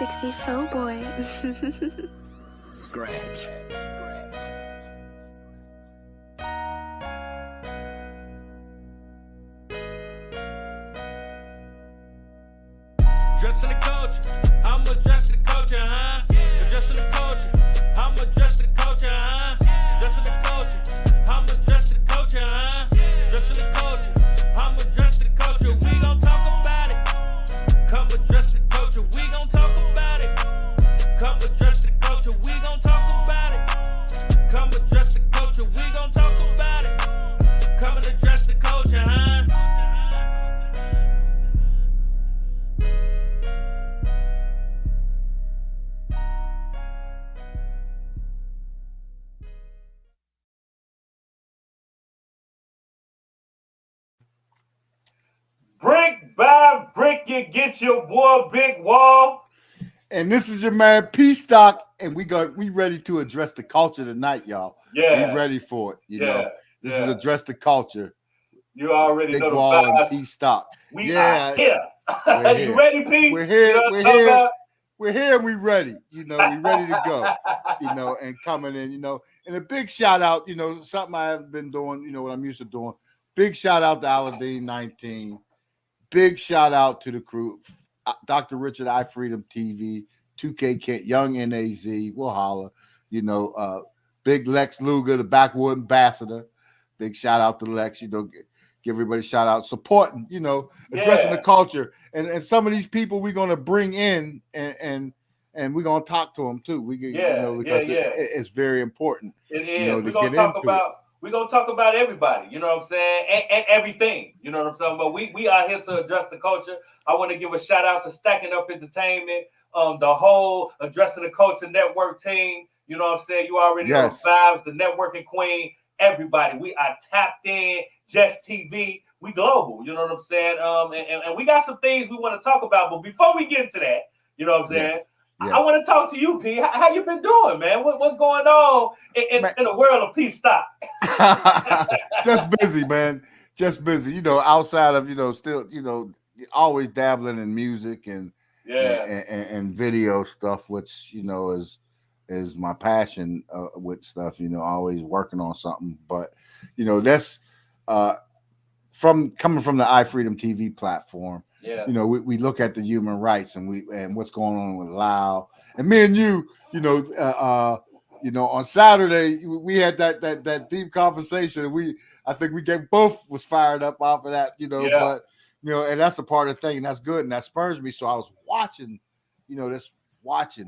64 boy. Scratch. Addressing the culture, I'm addressing the culture, huh? Addressing the culture, I'm addressing the culture, huh? Addressing the culture, I'm addressing the culture, huh? Addressing the culture, I'm addressing the culture. We gon' talk about it. Come address the culture, we gon' talk about it. Come address the culture, we gon' talk about it. Come address the culture, we gon' talk about it. Come and address the culture, huh? Brick by brick, you get your boy Big Wall. And this is your man Pstock, and we ready to address the culture tonight, y'all. Yeah. We ready for it. You know, this yeah. is address the culture. You already Big know the Wall vibes. and Pstock. We are here. We're You here. ready, P? We're here. You know We're what I'm here. talking about? We're here and we ready. You know, we ready to go. You know, and coming in. You know, and a big shout out. You know, something I haven't been doing. You know what I'm used to doing. Big shout out to Aladdin 19. Big shout out to the crew. Dr. Richard, iFreedomTV, 2K Kent, Young NAZ, we'll holler. You know, Big Lex Luger, the Backwood Ambassador. Big shout out to Lex. You know, give everybody a shout out, supporting, you know, addressing the culture. And some of these people we're gonna bring in and we're gonna talk to them too. You know, because it's very important. It is. You know, we're gonna talk about everybody, you know what I'm saying, and everything, you know what I'm saying. But we are here to address the culture. I want to give a shout out to Stacking Up Entertainment, the whole Addressing the Culture Network team. You know what I'm saying? You already know the vibes, the networking queen, everybody. We are tapped in, Just TV. We global, you know what I'm saying? And we got some things we want to talk about. But before we get into that, you know what I'm saying? I want to talk to you, P. How you been doing, man? What's going on in the world of Pstock? Just busy, man. Just busy. You know, outside of, you know, still, you know, always dabbling in music and video stuff, which, you know, is my passion with stuff, you know, always working on something. But, you know, that's coming from the iFreedomTV platform. Yeah. You know, we look at the human rights and what's going on with Lao. And me and you know, on Saturday we had that deep conversation. I think we both was fired up off of that, you know, but you know, and that's a part of the thing, and that's good, and that spurs me. So I was watching, you know,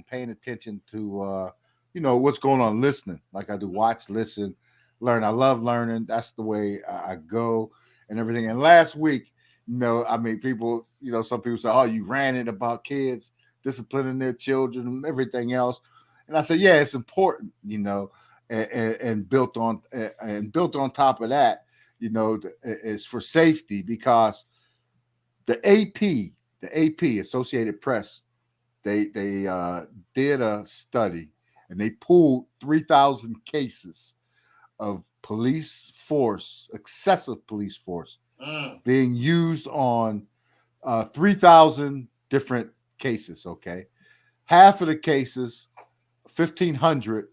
paying attention to you know, what's going on, listening. Like I do, watch, listen, learn. I love learning. That's the way I go and everything. And last week, you know, I mean, people, you know, some people say, "Oh, you ranted about kids disciplining their children and everything else," and I said, "Yeah, it's important, you know, and built on top of that, you know, is for safety because the AP, Associated Press, they did a study and they pulled 3,000 cases of excessive police force." Being used on 3,000 different cases, okay? Half of the cases, 1,500,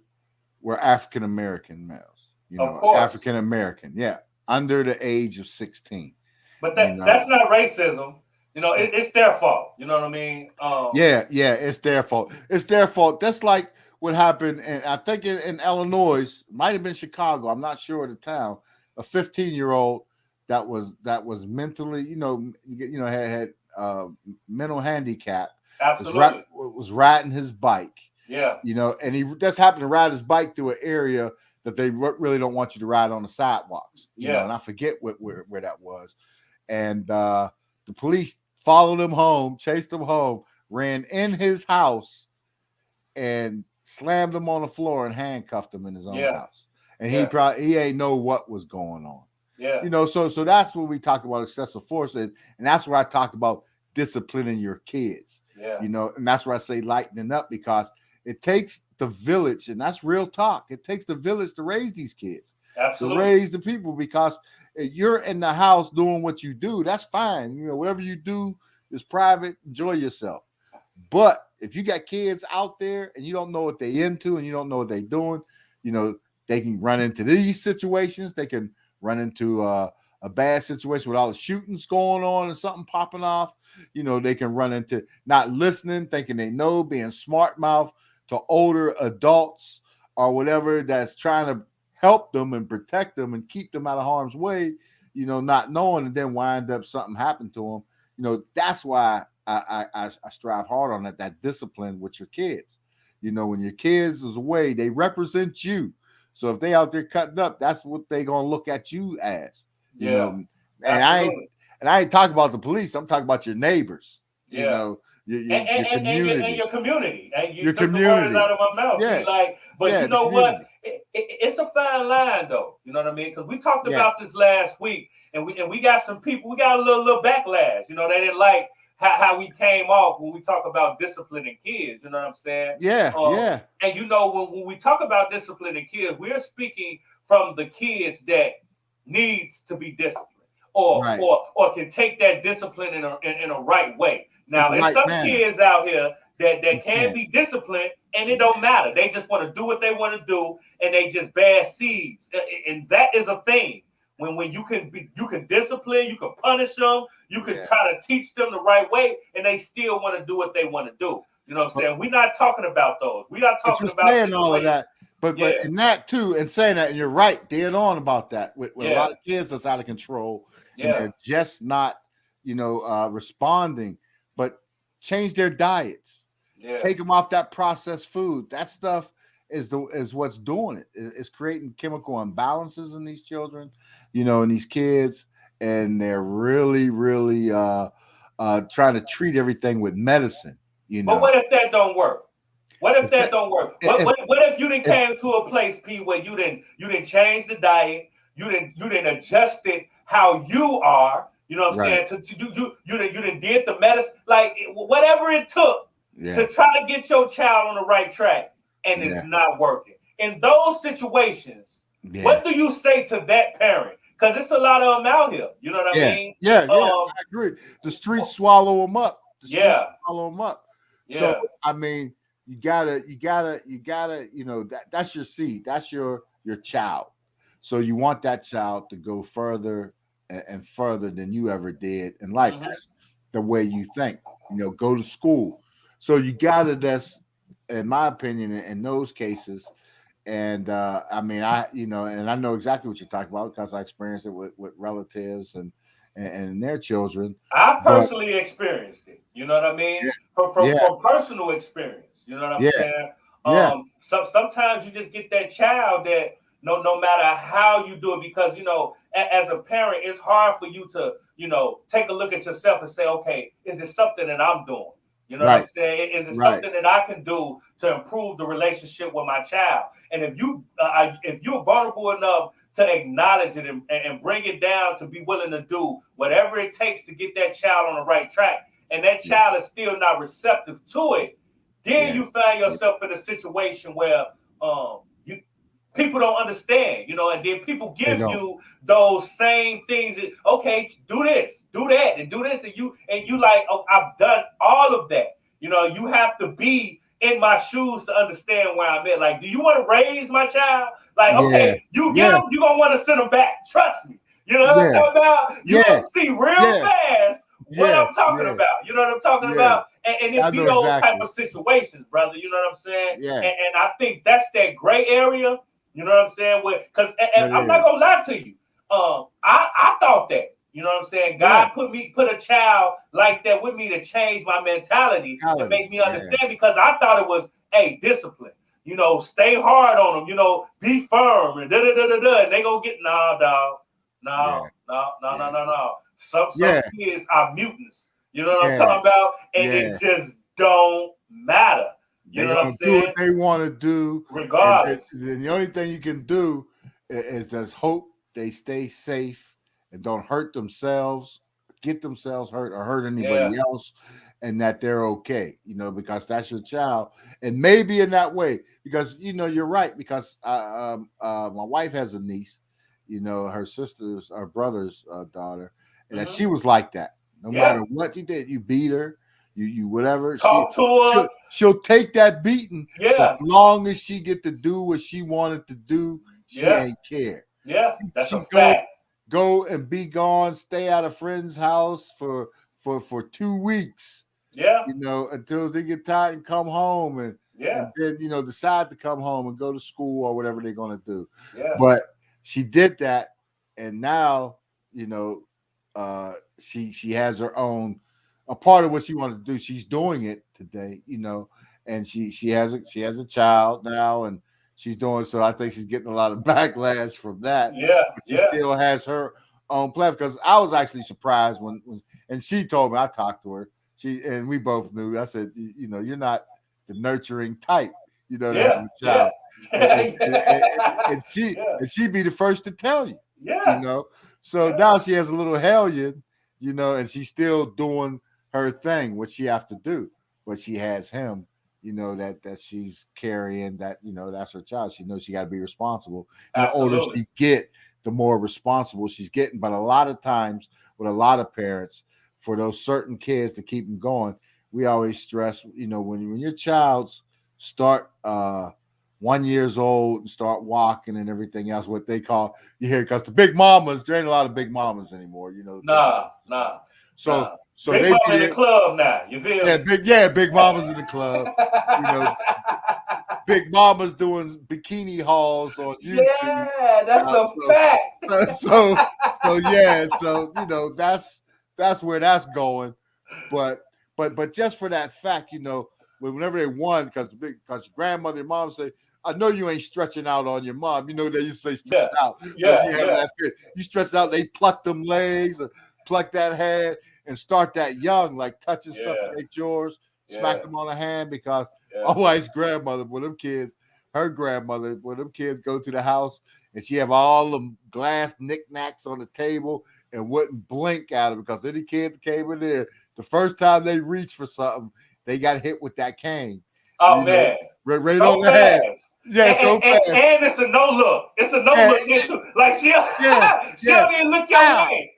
were African-American males. You know, African-American, under the age of 16. But that's not racism. You know, it's their fault. You know what I mean? It's their fault. It's their fault. That's like what happened, and I think in Illinois, might have been Chicago, I'm not sure of the town, a 15-year-old that was mentally, had mental handicap. Absolutely. Was riding his bike. Yeah. You know, and he just happened to ride his bike through an area that they really don't want you to ride on the sidewalks. You know, and I forget where that was. And the police followed him home, chased him home, ran in his house, and slammed him on the floor and handcuffed him in his own house. And he ain't know what was going on. Yeah. You know, so that's what we talk about excessive force, and that's where I talk about disciplining your kids. Yeah. You know, and that's where I say lightening up, because it takes the village, and that's real talk. It takes the village to raise these kids. Absolutely. To raise the people, because you're in the house doing what you do, that's fine. You know, whatever you do is private, enjoy yourself. But if you got kids out there and you don't know what they into and you don't know what they're doing, you know, they can run into these situations. They can run into a bad situation with all the shootings going on and something popping off. You know, they can run into not listening, thinking they know, being smart mouth to older adults or whatever that's trying to help them and protect them and keep them out of harm's way, you know, not knowing, and then wind up something happened to them. You know, that's why I strive hard on that discipline with your kids. You know, when your kids is away, they represent you. So if they out there cutting up, that's what they gonna look at you as. You know, and I ain't talking about the police. I'm talking about your neighbors. You know, your community. And your community. And you your took community. the words out of my mouth. Yeah. Like, but you know what? It's a fine line, though. You know what I mean? Because we talked about this last week, and we got some people. We got a little backlash. You know, they didn't like how we came off when we talk about disciplining kids. You know what I'm saying? Yeah. And you know, when we talk about disciplining kids, we're speaking from the kids that needs to be disciplined, or can take that discipline in a right way. Now, there's some kids out here that can be disciplined, and it don't matter. They just want to do what they want to do, and they just bad seeds, and that is a thing. When you can discipline, you can punish them, you can try to teach them the right way, and they still want to do what they want to do. You know what I'm saying? We're not talking about those. We're not talking about saying all of that. But in that too, and saying that, and you're right, dead on about that. With a lot of kids that's out of control, and they're just not, you know, responding. But change their diets. Take them off that processed food. That stuff is what's doing it. It's creating chemical imbalances in these children, you know, and these kids, and they're really, really trying to treat everything with medicine. You know. But what if that don't work? What if that don't work? What if you didn't came to a place, P, where you didn't change the diet, you didn't adjust it how you are, you know what I'm saying? You didn't did the medicine, like whatever it took to try to get your child on the right track, and it's not working. In those situations, what do you say to that parent? Because it's a lot of them out here. You know what I mean? I agree. The streets swallow them up. Swallow them up. So I mean, you gotta, you know, that's your seed. That's your child. So you want that child to go further and further than you ever did in life. That's the way you think. You know, go to school. So you gotta. That's, in my opinion, in those cases. And I mean, and I know exactly what you're talking about because I experienced it with relatives and their children. I personally experienced it. You know what I mean? From personal experience. You know what I'm saying? Sometimes you just get that child that no matter how you do it, because, you know, as a parent, it's hard for you to, you know, take a look at yourself and say, okay, is it something that I'm doing? You know what I'm saying? Is it something that I can do to improve the relationship with my child? And if you're vulnerable enough to acknowledge it and bring it down to be willing to do whatever it takes to get that child on the right track, and that child is still not receptive to it, then you find yourself in a situation where people don't understand, you know, and then people give you those same things. Okay, do this, do that, and do this, and you like, oh, I've done all of that. You know, you have to be in my shoes to understand where I'm at. Like, do you want to raise my child? Like, okay, you get them, you're gonna want to send them back. Trust me. You know what I'm talking about? You're gonna see real fast what I'm talking about. You know what I'm talking about? And it be those type of situations, brother. You know what I'm saying? And I think that's that gray area. You know what I'm saying? Because I'm not gonna lie to you. I thought that. You know what I'm saying? God put a child like that with me to change my mentality and make me understand, because I thought it was, hey, discipline. You know, stay hard on them. You know, be firm and and they gonna get dog. No. Some kids are mutants. You know what I'm talking about? And it just don't matter. You know what I'm saying? Do what they want to do, regardless. And the only thing you can do is just hope they stay safe and don't hurt themselves, get themselves hurt, or hurt anybody else, and that they're okay. You know, because that's your child, and maybe in that way, because you know you're right. Because my wife has a niece, you know, her brother's daughter, and that she was like that. No matter what you did, you beat her. you whatever. Talk to her. She'll take that beating. Yeah. As long as she get to do what she wanted to do, she ain't care. Yeah, that's she a fact. Go and be gone, stay at a friend's house for 2 weeks. Yeah. You know, until they get tired and come home and then, you know, decide to come home and go to school or whatever they're going to do. Yeah. But she did that. And now, you know, she has her own, a part of what she wanted to do. She's doing it today, you know, and she has a child now, and she's doing so. I think she's getting a lot of backlash from that. Yeah. But she still has her own platform, because I was actually surprised when and she told me, I talked to her. And we both knew. I said, you know, you're not the nurturing type, you know, to have a child. And she'd be the first to tell you. Yeah. You know. So now she has a little hellion, you know, and she's still doing her thing, what she have to do. But she has him, you know, that she's carrying, that, you know, that's her child. She knows she got to be responsible. And the older she get, the more responsible she's getting. But a lot of times with a lot of parents, for those certain kids to keep them going, we always stress, you know, when your child's start 1 year old and start walking and everything else, what they call, you hear, because the big mamas, there ain't a lot of big mamas anymore, you know. Nah. So big they mama in the club now. You feel? Big mamas in the club. You know, big mamas doing bikini hauls on YouTube. Yeah, that's a fact. So you know, that's where that's going. But just for that fact, you know, whenever they won, because your grandmother and mom say, I know you ain't stretching out on your mom. You know, they used to say stretch out. You stretch out, they pluck them legs or pluck that head and start that young, like touching stuff that ain't yours, smack them on the hand, because my wife's grandmother, her grandmother, when them kids go to the house and she have all them glass knickknacks on the table and wouldn't blink at them, because any kid that came in there, the first time they reached for something, they got hit with that cane. Oh, man. Right so on the head. Yeah, so fast. And it's a no look. It's a no look issue. Like she'll even look your hand.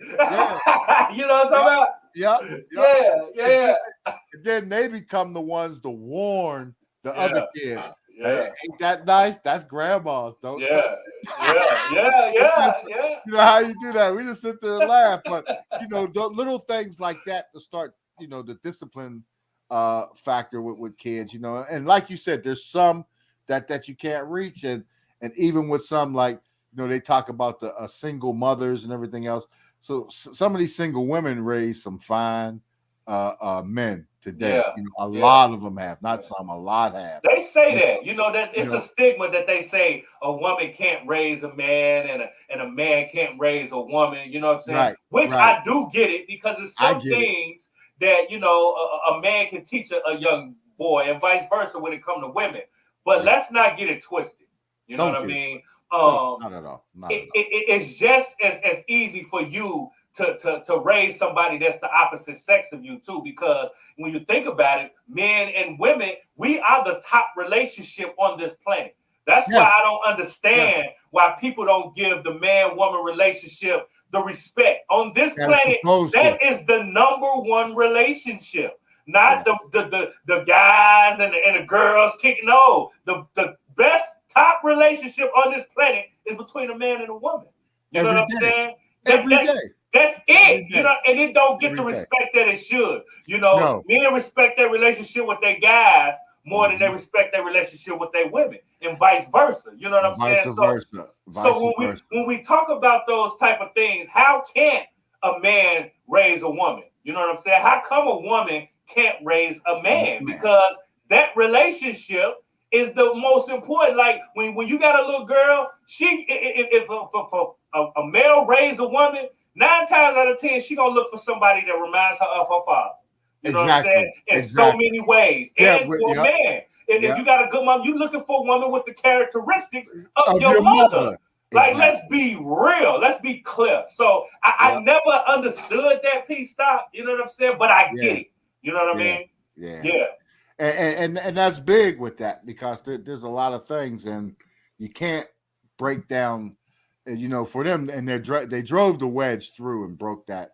You know what I'm talking about? Yeah. And then they become the ones to warn the other kids. Hey, ain't that nice? That's grandma's. Don't. Yeah. You know how you do that? We just sit there and laugh. But you know, the little things like that to start, you know, the discipline factor with kids, you know, and like you said, there's some that you can't reach, and even with some, like, you know, they talk about the single mothers and everything else. So some of these single women raise some fine men today. You know, a lot of them have, not some, a lot have. They say that, you know, that it's a stigma that they say a woman can't raise a man and a man can't raise a woman. You know what I'm saying? Right, Which I do get it, because it's some things that, you know, a man can teach a young boy, and vice versa when it comes to women. But let's not get it twisted. You know what I mean? Not at all. It's just as easy for you to raise somebody that's the opposite sex of you too, because when you think about it, men and women, we are the top relationship on this planet. That's why I don't understand why people don't give the man-woman relationship the respect on this planet. That is the number one relationship. Not the guys and the girls kicking. No, the best top relationship on this planet is between a man and a woman. You know what I'm saying? Every day. That's it. You know, and it don't get the respect that it should. You know, men respect their relationship with their guys more than they respect their relationship with their women, and vice versa. You know what I'm saying? So when we talk about those type of things, how can a man raise a woman? You know what I'm saying? How come a woman can't raise a man? Because that relationship is the most important. Like when you got a little girl, if a male raise a woman, 9 times out of 10, she gonna look for somebody that reminds her of her father. You know what I'm saying? In so many ways. And for a man. And if you got a good mom, you're looking for a woman with the characteristics of your mother. Like, let's be real. Let's be clear. So I never understood that Pstock. You know what I'm saying? But I get it. You know what I mean? Yeah. And that's big with that, because there's a lot of things, and you can't break down, you know, for them, and they drove the wedge through and broke that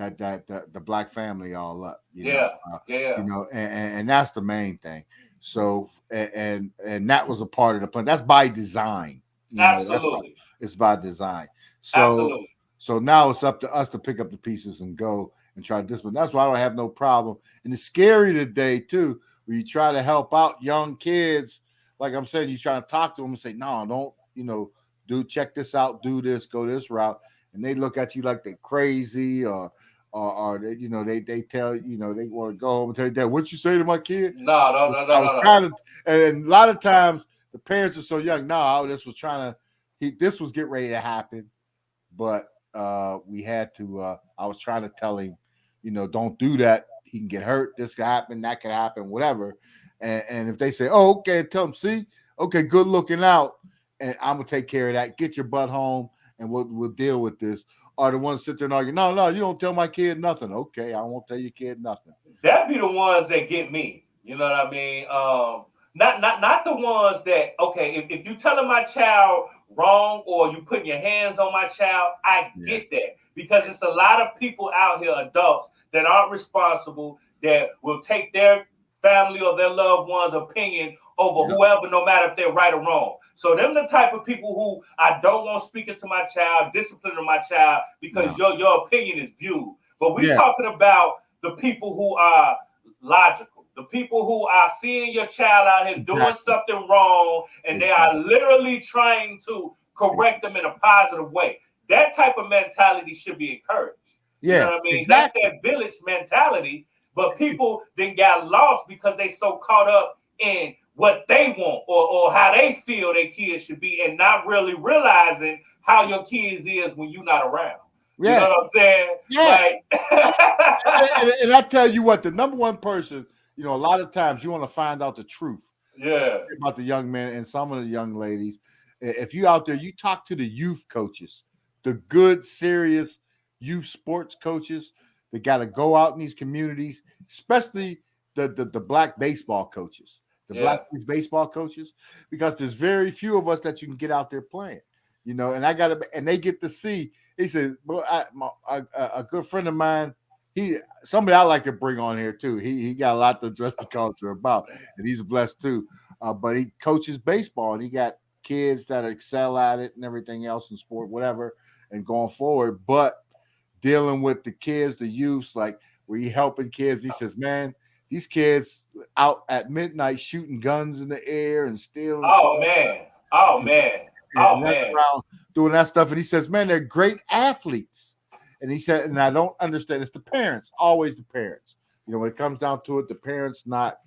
the black family all up. Yeah. And that's the main thing. So and that was a part of the plan. That's by design. Absolutely. It's by design. Absolutely. So now it's up to us to pick up the pieces and go and try to discipline. That's why I don't have no problem. And it's scary today too, where you try to help out young kids. Like I'm saying, you try to talk to them and say, no, don't, do check this out, do this, go this route. And they look at you like they're crazy or they, they tell, they want to go home and tell you, Dad, what you say to my kid? No. I was trying to, and a lot of times the parents are so young. No, this was getting ready to happen. But we had to, I was trying to tell him, don't do that. He can get hurt. This can happen. That can happen, whatever. And if they say, oh, okay, tell them, see, okay, good looking out. And I'm going to take care of that. Get your butt home and we'll deal with this. Or the ones sit there and argue, no, you don't tell my kid nothing. Okay, I won't tell your kid nothing. That'd be the ones that get me. You know what I mean? Not the ones that, okay, if you telling my child wrong or you putting your hands on my child, I get that. Because it's a lot of people out here, adults, that aren't responsible, that will take their family or their loved one's opinion over whoever, no matter if they're right or wrong. So them the type of people who I don't want speaking to my child, disciplining my child, because your opinion is viewed. But we're talking about the people who are logical, the people who are seeing your child out here doing something wrong, and they are literally trying to correct them in a positive way. That type of mentality should be encouraged. Yeah, you know what I mean? Exactly. That's that village mentality, but people then got lost because they so caught up in what they want or how they feel their kids should be, and not really realizing how your kids is when you're not around. Yeah. You know what I'm saying? Yeah. And I tell you what, the number one person, a lot of times you want to find out the truth. Yeah. About the young men and some of the young ladies. If you out there, you talk to the youth coaches, the good, serious youth sports coaches that got to go out in these communities, especially the black baseball coaches. Black baseball coaches, because there's very few of us that you can get out there playing, and they get to see. He said, well, a good friend of mine, somebody I like to bring on here too. He got a lot to address the culture about, and he's blessed too. But he coaches baseball, and he got kids that excel at it and everything else in sport, whatever, and going forward. But dealing with the kids, the youths, like where he helping kids, he says, man, these kids out at midnight shooting guns in the air and stealing. Oh man. Doing that stuff. And he says, man, they're great athletes. And he said, and I don't understand. It's the parents, always the parents. When it comes down to it, the parents not,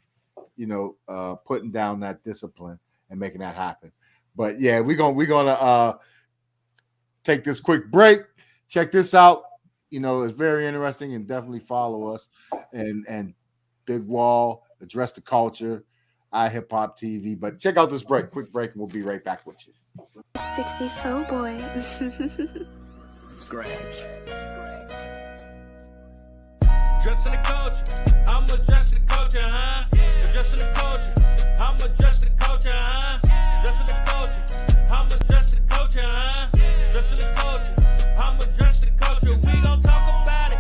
putting down that discipline and making that happen. But yeah, we're gonna take this quick break. Check this out. It's very interesting, and definitely follow us. And Big Wall, Address the Culture, iHipHopTV. But check out this quick break, and we'll be right back with you. 60 Soul Boy. Scratch. Addressing the culture, I'm addressing the culture, huh? Addressing the culture, I'm addressing the culture, huh? Addressing the culture, I'm addressing the culture, huh? Addressing the culture, I'm addressing the culture. We gon' talk about it.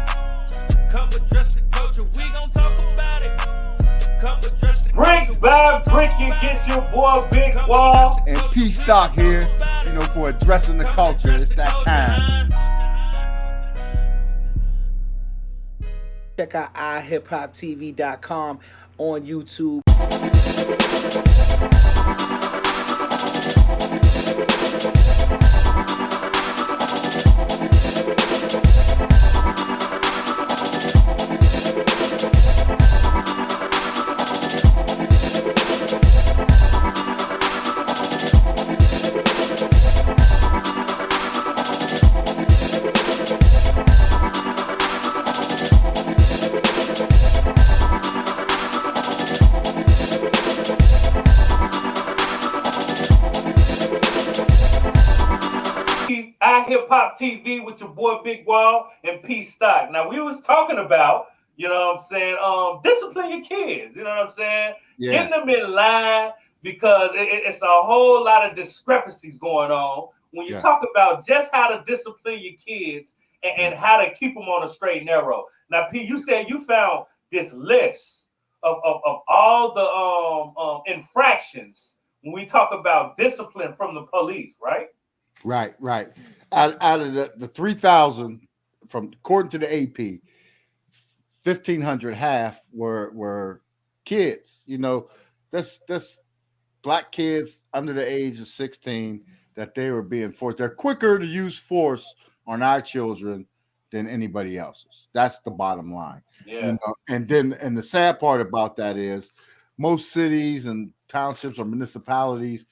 Come address the culture, we gon' talk about it. Come address the Brick by brick, you get your boy Big Wall and Pstock here, for addressing the culture. It's that time. Check out iHipHopTV.com on YouTube. iHipHopTV with your boy Big Wall and Pstock. Now we was talking about, discipline your kids. You know what I'm saying? Yeah. Getting them in line, because it's a whole lot of discrepancies going on when you talk about just how to discipline your kids and how to keep them on a straight and narrow. Now, P, you said you found this list of all the infractions when we talk about discipline from the police, right? Right. Out of the 3,000, from according to the AP, 1,500, half were kids. You know, that's black kids under the age of 16 that they were being forced. They're quicker to use force on our children than anybody else's. That's the bottom line. Yeah. You know, and the sad part about that is most cities and townships or municipalities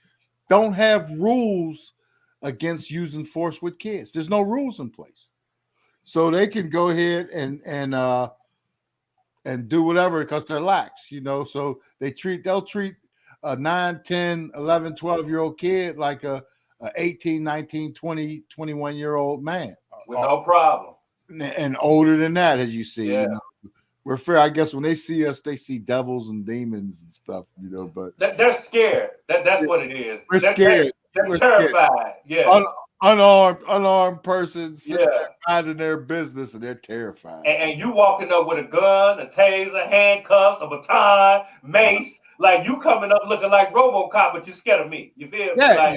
don't have rules against using force with kids. There's no rules in place. So they can go ahead and do whatever because they're lax, you know. So they'll treat a 9, 10, 11, 12-year-old kid like a 18, 19, 20, 21-year-old man. With no problem. And older than that, as you see. Yeah. You know? We're fair. I guess when they see us, they see devils and demons and stuff, you know. But they're scared. That's what it is. We're scared. They're terrified. Scared. Yeah. Unarmed persons minding their business, and they're terrified. And you walking up with a gun, a taser, handcuffs, a baton, mace, like you coming up looking like RoboCop, but you're scared of me. You feel? Yeah,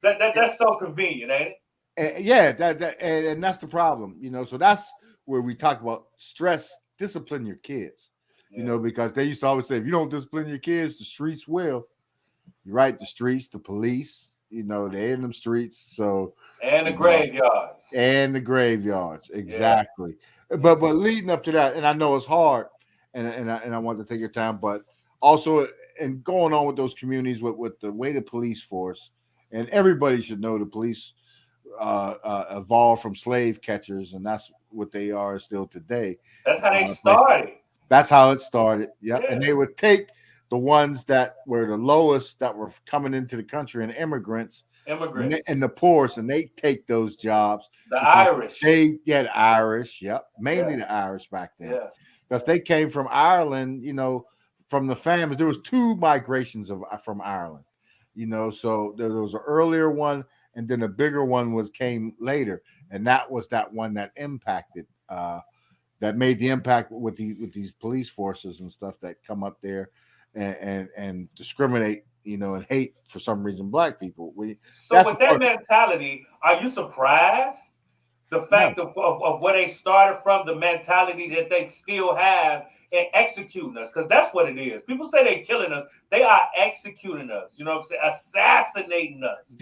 like, that's so convenient, ain't it? And that's the problem, you know. So that's where we talk about stress. Discipline your kids, you know, because they used to always say, if you don't discipline your kids, the streets will. You're right, the streets, the police, you know, they're in them streets. So and the graveyards. And the graveyards, exactly. Yeah. But leading up to that, and I know it's hard, and I want to take your time, but also and going on with those communities with the way the police force, and everybody should know the police evolved from slave catchers, and that's what they are still today. That's how they started. That's how it started. Yep. Yeah. And they would take the ones that were the lowest that were coming into the country and immigrants and the poorest, and they take those jobs. The Irish. The Irish. Yep. Mainly the Irish back then. Yeah. Because they came from Ireland, you know, from the families. There was 2 migrations from Ireland, you know, so there was an earlier one, and then a bigger one came later, and that was that one that impacted, that made the impact with these police forces and stuff that come up there and discriminate, you know, and hate for some reason black people. So with that mentality, are you surprised the fact of where they started from, the mentality that they still have in executing us? Because that's what it is. People say they're killing us. They are executing us. You know what I'm saying? Assassinating us.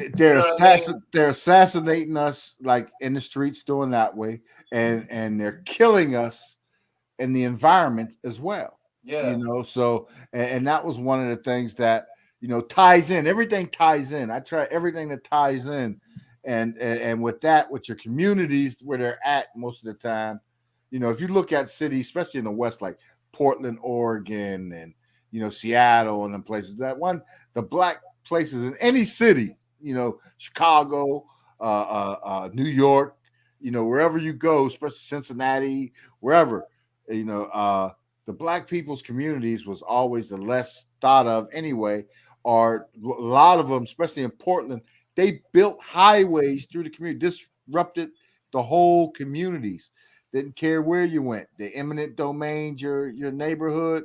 They're assassinating us, like in the streets, doing that way, and they're killing us in the environment as well. Yeah. You know, so and that was one of the things that, you know, ties in. Everything ties in. I try everything that ties in. And with that, with your communities where they're at most of the time, you know, if you look at cities, especially in the West, like Portland, Oregon, and, you know, Seattle and them places, the black places in any city, you know, Chicago, New York, you know, wherever you go, especially Cincinnati, wherever, you know, the black people's communities was always the less thought of anyway, or a lot of them, especially in Portland, they built highways through the community, disrupted the whole communities. Didn't care where you went. The eminent domain, your neighborhood,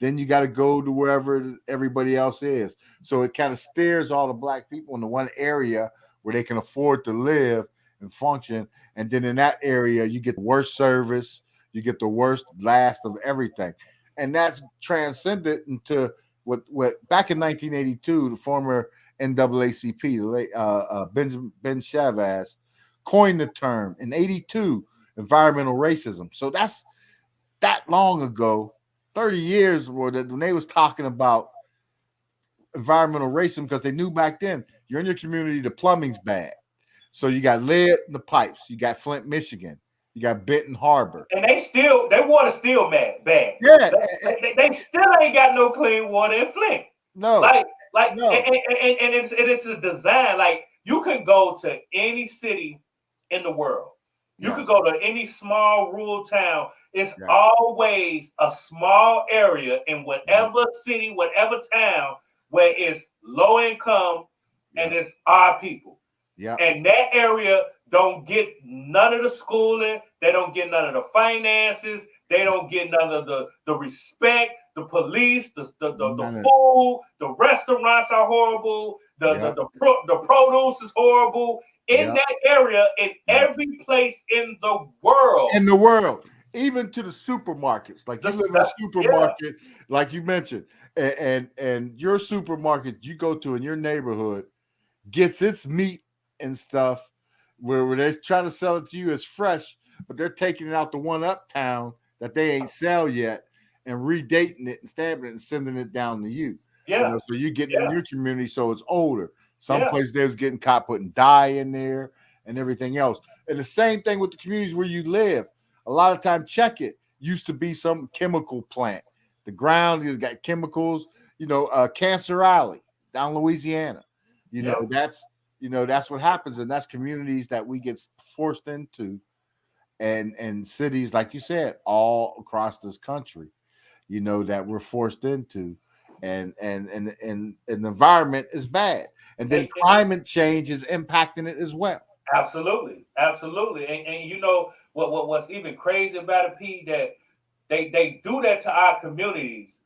then you got to go to wherever everybody else is. So it kind of steers all the black people into one area where they can afford to live and function. And then in that area, you get the worst service, you get the worst last of everything. And that's transcended into what back in 1982, the former NAACP, Ben Chavez, coined the term in 82, environmental racism. So that's that long ago, 30 years when they was talking about environmental racism, because they knew back then, you're in your community, the plumbing's bad. So you got lead in the pipes. You got Flint, Michigan. You got Benton Harbor. And their water still bad. Yeah. They still ain't got no clean water in Flint. No. No. And it's a design. Like, you can go to any city in the world. You can go to any small rural town. It's always a small area in whatever city, whatever town, where it's low income and it's our people. Yeah. And that area don't get none of the schooling. They don't get none of the finances. They don't get none of the respect. The police, the food, the restaurants are horrible. The produce is horrible in that area, in every place in the world. In the world, even to the supermarkets. Like you live in a supermarket, like you mentioned, and your supermarket you go to in your neighborhood gets its meat and stuff where they're trying to sell it to you as fresh, but they're taking it out to one uptown that they ain't sell yet and redating it and stamping it and sending it down to you. Yeah. You know, so you get in your community, so it's older. Some places they was getting caught putting dye in there and everything else. And the same thing with the communities where you live. A lot of time, check it. Used to be some chemical plant. The ground has got chemicals. You know, Cancer Alley down Louisiana. You know, that's what happens, and that's communities that we get forced into, and cities, like you said, all across this country. You know, that we're forced into, and the environment is bad, and then climate change is impacting it as well. Absolutely, and you know what's even crazy about it, P, that they do that to our communities,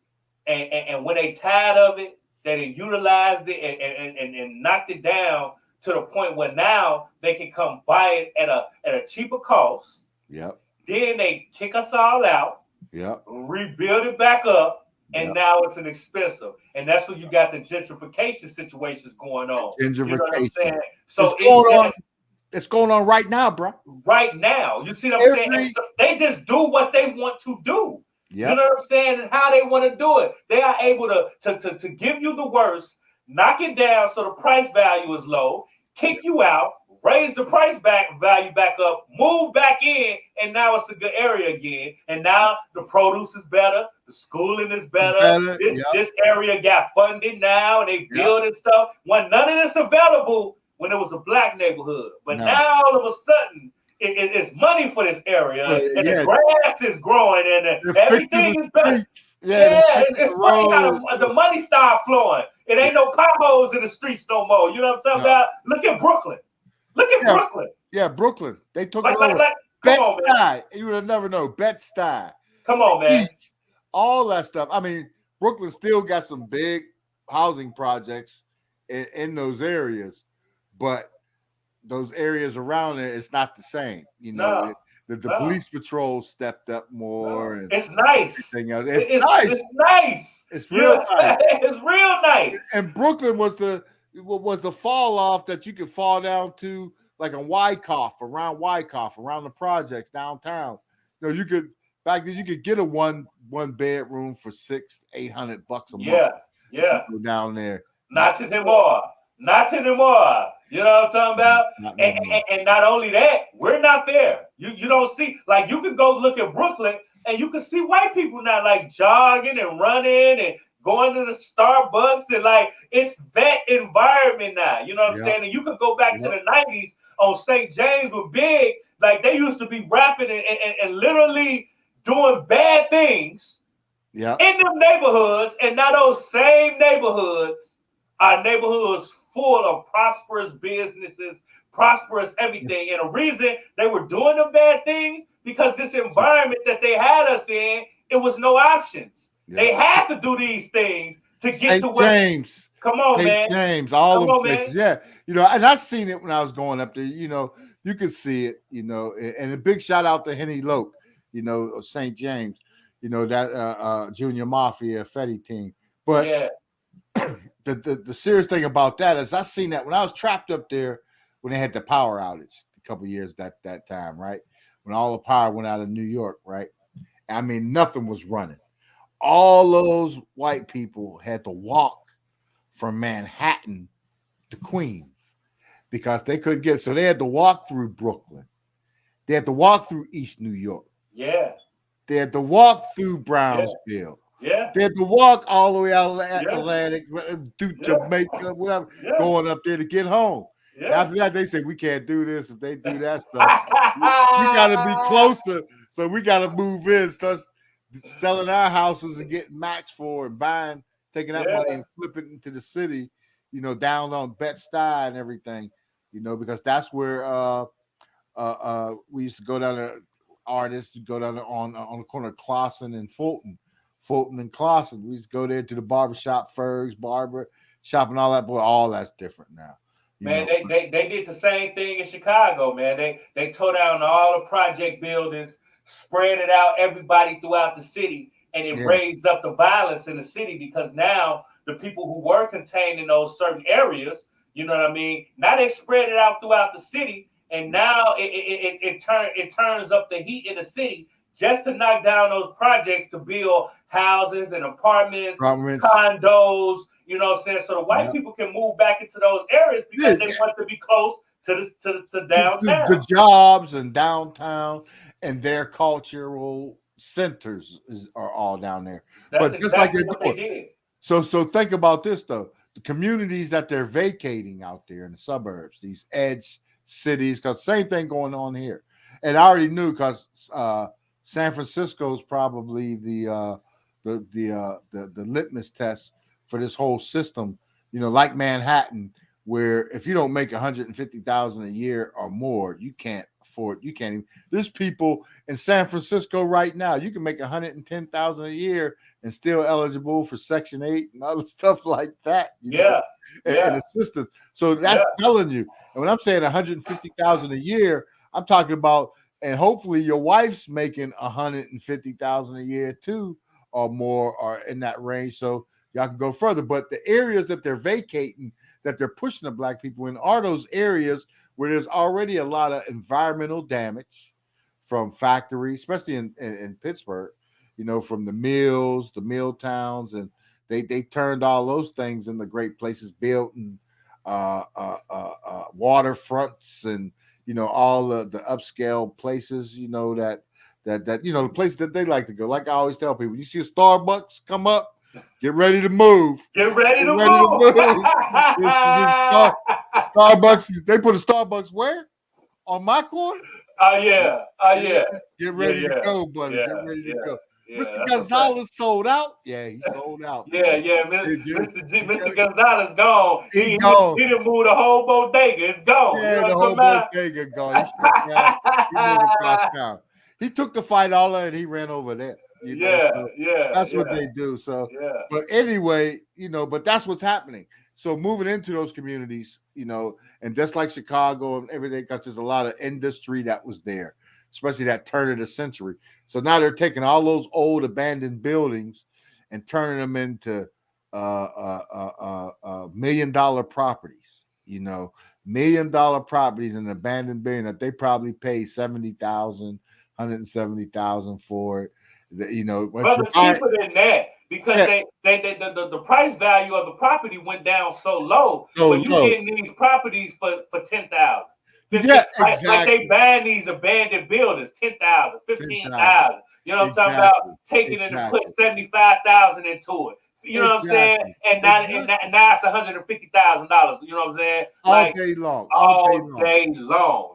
and when they tired of it, that they utilized it and knocked it down to the point where now they can come buy it at a cheaper cost. Yep. Then they kick us all out. Yep. Rebuild it back up, and now it's an expensive. And that's when you got the gentrification situations going on. Gentrification. You know what I'm saying? So it's going on right now, bro. Right now. You see what I'm saying? So they just do what they want to do. Yep. You know what I'm saying? And how they want to do it. They are able to give you the worst, knock it down so the price value is low, kick you out, raise the price value back up, move back in, and now it's a good area again. And now the produce is better, the schooling is better. This area got funded now, and they building stuff. When none of this available when it was a black neighborhood, but now all of a sudden it's money for this area, and the grass is growing, and everything is better. It's funny how the money started flowing. It ain't no potholes in the streets no more. You know what I'm talking about? Look at Brooklyn. Brooklyn. Yeah, Brooklyn. They took it over. Bed-Stuy. You would have never known. Bed-Stuy. Come on, man. All that stuff. I mean, Brooklyn still got some big housing projects in those areas, but those areas around it, it's not the same. You know, the police patrol stepped up more. And it's nice. It's nice. It's nice. It's real nice. It's real nice. And Brooklyn was the fall off that you could fall down to, like in around the projects downtown. You know, you could back then you could get a one bedroom for $600-800 a month. Yeah. Go down there. Not anymore. You know what I'm talking about? And not only that, we're not there. You don't see, like, you can go look at Brooklyn and you can see white people now, like, jogging and running and going to the Starbucks, and like, it's that environment now. You know what I'm saying? And you could go back to the 90s on St. James with Big, like, they used to be rapping and literally doing bad things in them neighborhoods, and now those same neighborhoods are neighborhoods full of prosperous businesses, prosperous everything. And the reason they were doing the bad things, because this environment that they had us in, it was no options. They had to do these things to get to where. James. Come on, St. James, all the places. Man. Yeah. You know, and I seen it when I was going up there. You know, you could see it, you know, and a big shout out to Henny Loke, you know, of St. James, you know, that Junior Mafia Fetty team. But the serious thing about that is I seen that when I was trapped up there when they had the power outage a couple years that time, right? When all the power went out of New York, right? I mean, nothing was running. All those white people had to walk from Manhattan to Queens because they couldn't get, so they had to walk through Brooklyn. They had to walk through East New York. Yeah. They had to walk through Brownsville. Yeah. They had to walk all the way out Atlantic, through Jamaica, whatever, going up there to get home. Yeah. After that, they say, we can't do this if they do that stuff. we got to be closer, so we got to move in, start selling our houses and getting matched for and buying, taking that money and flipping it into the city, you know, down on Bed-Stuy and everything, you know, because that's where we used to go down there. Artists go down there on the corner of Clausen and Fulton and Clausen. We used to go there to the barbershop, Ferg's barber shop, and all that. Boy, all that's different now. Man, they did the same thing in Chicago, man. They tore down all the project buildings, spread it out everybody throughout the city, and it raised up the violence in the city because now the people who were contained in those certain areas, you know what I mean? Now they spread it out throughout the city, and now it turns up the heat in the city just to knock down those projects to build houses and apartments, condos, you know what I'm saying? So the white people can move back into those areas because they want to be close to downtown. The jobs and downtown and their cultural centers are all down there. That's but just like what they did. So think about this though. The communities that they're vacating out there in the suburbs, these edge cities, because same thing going on here. And I already knew because San Francisco is probably the litmus test for this whole system, you know, like Manhattan, where if you don't make $150,000 a year or more, you can't afford. You can't even. There's people in San Francisco right now. You can make $110,000 a year and still eligible for Section 8 and other stuff like that. You know, and assistance. So that's telling you. And when I'm saying $150,000 a year, I'm talking about, and hopefully your wife's making $150,000 a year too, or more, or in that range. So y'all can go further. But the areas that they're vacating, that they're pushing the black people in, are those areas where there's already a lot of environmental damage from factories, especially in Pittsburgh, you know, from the mills, the mill towns, and they turned all those things into great places, building waterfronts and, you know, all the upscale places, you know, that you know, the places that they like to go. Like I always tell people, you see a Starbucks come up, get ready to move. Get ready to move. Starbucks, they put a Starbucks where? On my corner? Yeah. Get ready to go, buddy. Get ready to go. Yeah, Mr. Gonzalez sold out. Yeah, he sold out. Mr. Gonzalez gone. He gone. He done moved the whole bodega. It's gone. Yeah, the whole bodega gone. He moved across town. He took the $5 and he ran over there. You know? That's what they do. So, but anyway, you know, but that's what's happening. So moving into those communities, you know, and just like Chicago and everything, because there's a lot of industry that was there, especially that turn of the century. So now they're taking all those old abandoned buildings and turning them into $1 million properties, you know, $1 million properties in an abandoned building that they probably pay $70,000, $170,000 for it. You know, but cheaper than that, because the price value of the property went down so low. But you're getting these properties for $10,000. Exactly. Like they ban these abandoned buildings, $10,000, $15,000. You know what I'm talking about? Taking it and put $75,000 into it. You know what I'm saying? And now it's $150,000. You know what I'm saying? All day long.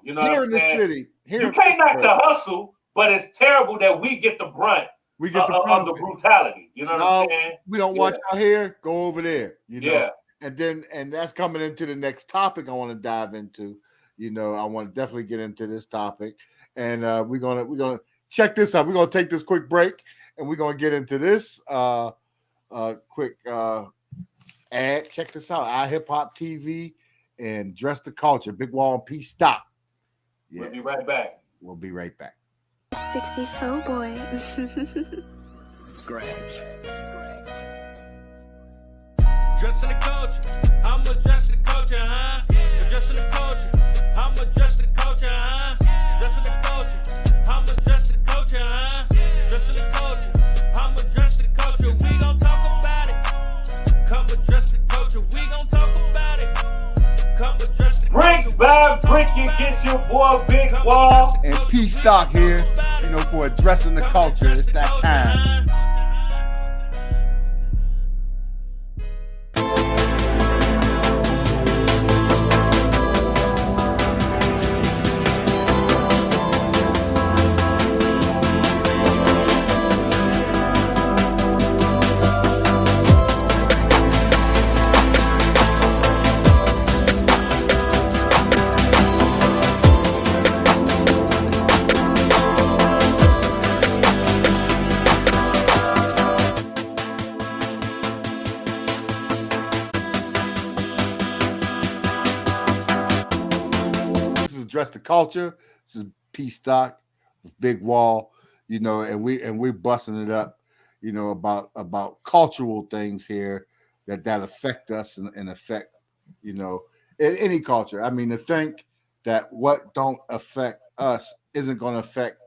You know here what I'm saying? In the city. You can't knock the hustle, but it's terrible that we get the brunt. Of the brutality. You know what I'm saying? We don't watch out here, go over there. You know? And that's coming into the next topic I want to dive into. You know, I want to definitely get into this topic. And we're gonna check this out. We're gonna take this quick break and we're gonna get into this quick ad. Check this out. iHipHopTV and Dress the Culture. Big Wall and Pstock. Yeah. We'll be right back. We'll be right back. 60 Phone Boy. Scratch. Dress in the culture. I'm addressing the culture, huh? Addressing the culture. I'm addressing the culture, huh? Addressing the culture. I'm addressing the culture, huh? Addressing the culture. I'm addressing the culture. We gon' talk about it. Come address the culture. We gon' talk about it. Come address the culture. Brick by brick, you get your boy Big Wall and Pstock here. You know, for addressing the culture. It's that time. Address the Culture. This is Pstock with Big Wall, you know, and we're busting it up, you know, about cultural things here that affect us and affect, you know, any culture. I mean, to think that what don't affect us isn't going to affect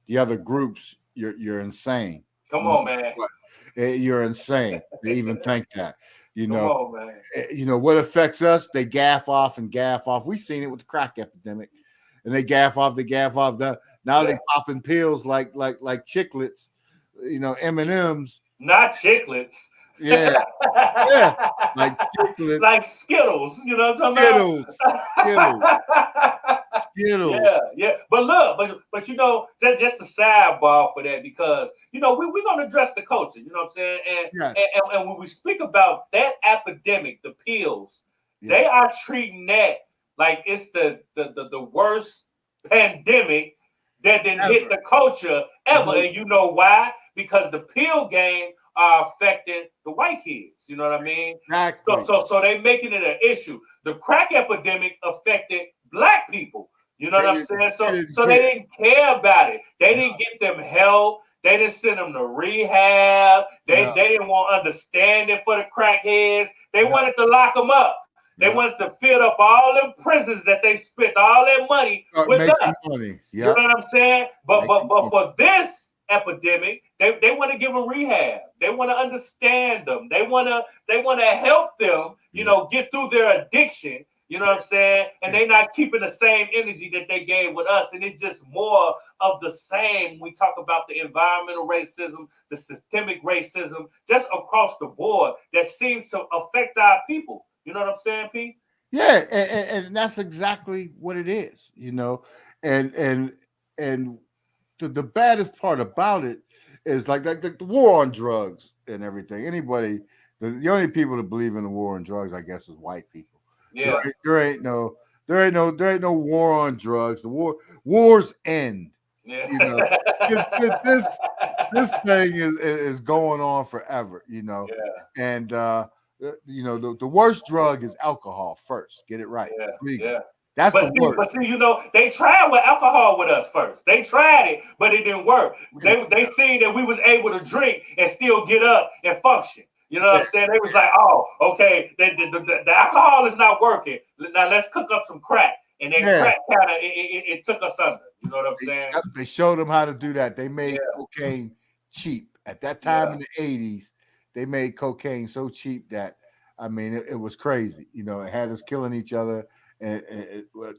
the other groups, you're insane. Come on, man. You're insane to even think that. You Come know, on, man. you know what affects us? They gaff off and gaff off. We've seen it with the crack epidemic, and they gaff off. Now they popping pills like chiclets, you know, M&Ms. Not chiclets. Yeah, like chiclets, like Skittles. You know what I'm talking about? Skittles. Yeah. But look, but you know, just a sidebar for that, because you know we're gonna address the culture. You know what I'm saying? And when we speak about that epidemic, the pills, they are treating that like it's the worst pandemic that didn't hit the culture ever. And you know why? Because the pill game are affecting the white kids. You know what I mean? Exactly. So they making it an issue. The crack epidemic affected black people. You know what I'm saying? So they didn't care about it. They didn't get them help. They didn't send them to rehab. They didn't want understanding for the crackheads. They wanted to lock them up. They wanted to fill up all them prisons that they spent all their money with us. Money. You know what I'm saying? But for this epidemic, they want to give them rehab. They want to understand them. They want to help them, you know, get through their addiction. You know what I'm saying? And they're not keeping the same energy that they gave with us. And it's just more of the same. We talk about the environmental racism, the systemic racism, just across the board that seems to affect our people. You know what I'm saying, Pete? Yeah, and that's exactly what it is, you know. And the baddest part about it is like the war on drugs and everything. Anybody, the only people that believe in the war on drugs, I guess, is white people. Yeah, there ain't no war on drugs. The wars end. Yeah. You know, this thing is going on forever. You know, and you know the worst drug is alcohol. First, get it right. Yeah. That's but see, you know, they tried with alcohol with us first. They tried it, but it didn't work. They seen that we was able to drink and still get up and function. You know what I'm saying? They was like, oh, okay, the alcohol is not working. Now let's cook up some crack. And then crack kind of it took us under. You know what I'm saying? They showed them how to do that. They made cocaine cheap. At that time in the 80s, they made cocaine so cheap that, I mean, it was crazy. You know, it had us killing each other and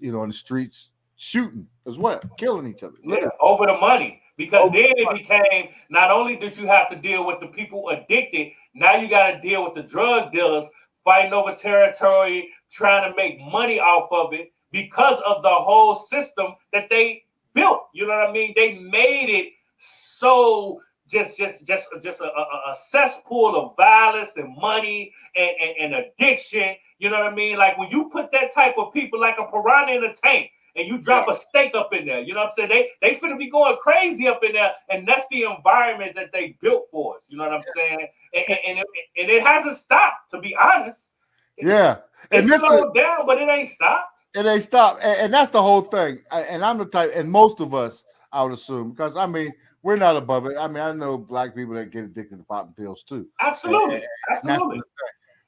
you know, on the streets, shooting as well, killing each other. Over the money. Because then it became, not only did you have to deal with the people addicted, now you got to deal with the drug dealers fighting over territory, trying to make money off of it because of the whole system that they built. You know what I mean? They made it so just a cesspool of violence and money and addiction. You know what I mean? Like when you put that type of people like a piranha in a tank, and you drop a steak up in there, you know what I'm saying? They finna be going crazy up in there, and that's the environment that they built for us. You know what I'm saying? And it hasn't stopped, to be honest. And this slowed down, but it ain't stopped. It ain't stopped, and that's the whole thing. And I'm the type, and most of us, I would assume, because I mean, we're not above it. I mean, I know black people that get addicted to popping pills too. Absolutely.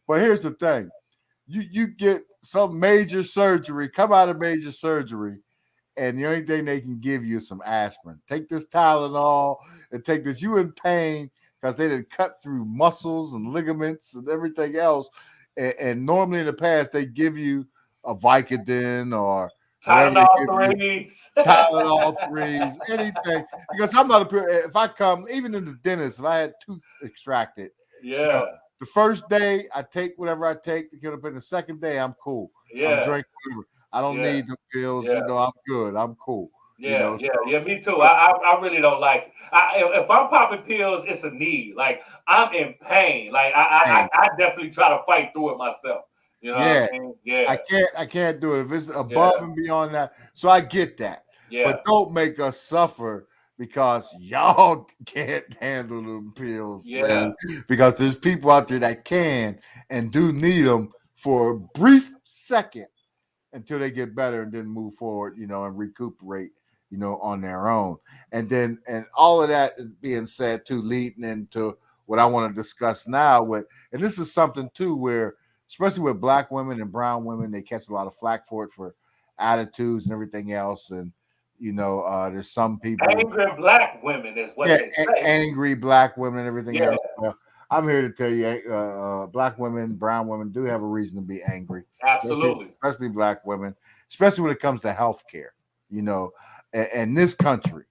But here's the thing. You get some major surgery, come out of major surgery, and the only thing they can give you is some aspirin. Take this Tylenol and take this. You in pain because they didn't cut through muscles and ligaments and everything else. And normally in the past, they give you a Vicodin or Tylenol 3s, anything. Because I'm not if I come, even in the dentist, if I had tooth extracted, you know, the first day I take whatever I take to get up in the second day, I'm cool. I'm drinking whatever. I don't need the pills. You know, I'm good. I'm cool. Me too. I really don't like it. If I'm popping pills, it's a need. Like I'm in pain. Like I definitely try to fight through it myself. You know what I mean? I can't do it if it's above and beyond that. So I get that. But don't make us suffer because y'all can't handle them pills. Man. Because there's people out there that can and do need them for a brief second. until they get better and then move forward, and recuperate, on their own. And then, and all of that is being said too, leading into what I want to discuss now and this is something too, where, especially with Black women and brown women, they catch a lot of flack for it, for attitudes and everything else. And, there's some people. Angry Black women is what they say. Angry Black women and everything Yeah. else. Well, I'm here to tell you, Black women, brown women do have a reason to be angry. Absolutely. Especially Black women, especially when it comes to healthcare, and this country,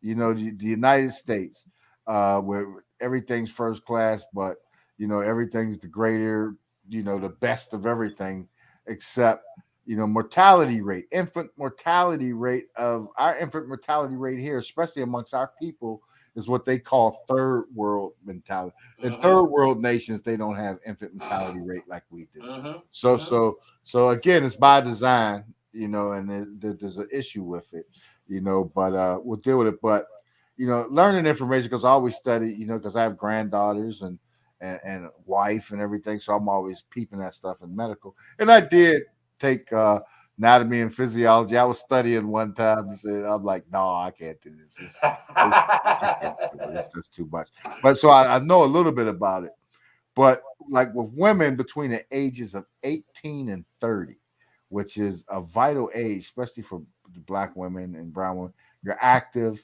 the United States, where everything's first class, but, everything's the greater, the best of everything, except, mortality rate, infant mortality rate here, especially amongst our people, is what they call third world mentality. In third world nations, they don't have infant mortality rate like we do. So again, it's by design, and there's an issue with it, but we'll deal with it. But, learning information, because I always study, because I have granddaughters and a wife and everything. So I'm always peeping that stuff in medical. And I did take anatomy and physiology. I was studying one time and said, I'm like, no, I can't do this. It's too much. But so I know a little bit about it. But like with women between the ages of 18 and 30, which is a vital age, especially for Black women and brown women, you're active,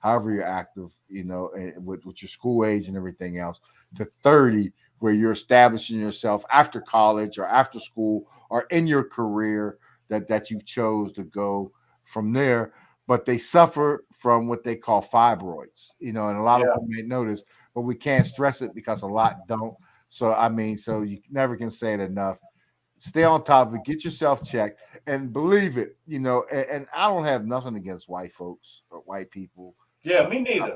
however you're active, with your school age and everything else, to 30, where you're establishing yourself after college or after school or in your career that you chose to go from there. But they suffer from what they call fibroids, and a lot of them may notice, but we can't stress it because a lot don't. So, so you never can say it enough. Stay on top of it, get yourself checked, and believe it, and I don't have nothing against white folks or white people. Yeah, me neither.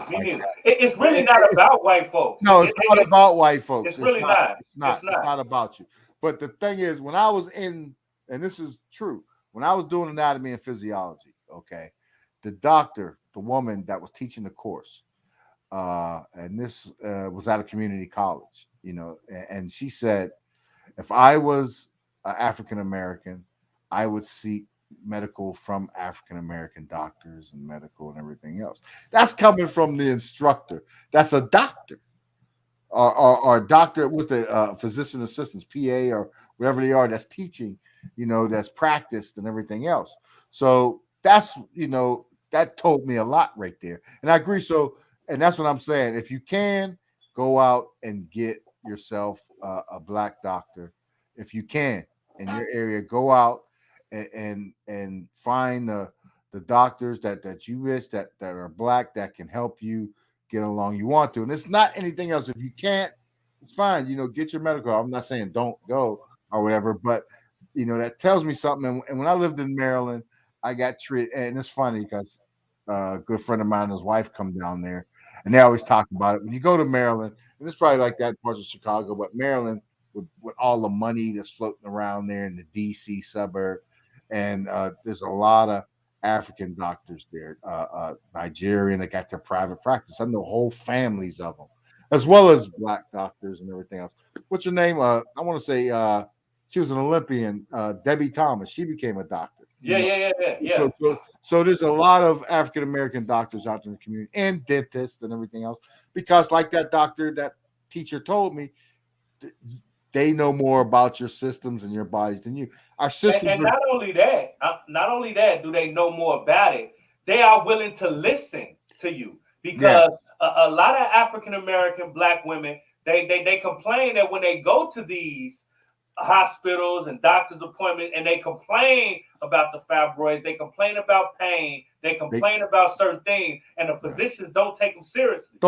It's really not about white folks. No, it's not about white folks. It's really not. It's not about you. But the thing is, when I was in, and this is true, when I was doing anatomy and physiology, okay, the woman that was teaching the course, and this was at a community college, and she said, if I was African American, I would seek medical from African American doctors and medical and everything else. That's coming from the instructor. That's a doctor, or doctor with the physician assistants, PA, or whatever they are, that's teaching, that's practiced and everything else. So that's, that told me a lot right there. And I agree. So, and that's what I'm saying. If you can, go out and get yourself a Black doctor. If you can, in your area, go out and find the doctors that you wish that are Black, that can help you get along you want to. And it's not anything else. If you can't, it's fine. Get your medical. I'm not saying don't go or whatever, but that tells me something. And when I lived in Maryland, I got treated, and it's funny because a good friend of mine and his wife come down there, and they always talk about it. When you go to Maryland, and it's probably like that in parts of Chicago, but Maryland, with all the money that's floating around there in the DC suburb, and there's a lot of African doctors there, Nigerian, that got their private practice. I know whole families of them, as well as Black doctors and everything else. What's your name? I want to say she was an Olympian, Debbie Thomas. She became a doctor. Yeah. So there's a lot of African American doctors out in the community, and dentists and everything else, because like that teacher told me, they know more about your systems and your bodies than you. Our systems, and not only that, do they know more about it? They are willing to listen to you, because a lot of African American Black women, they complain that when they go to these hospitals and doctor's appointments, and they complain about the fibroids, they complain about pain, they complain about certain things, and the physicians don't take them seriously.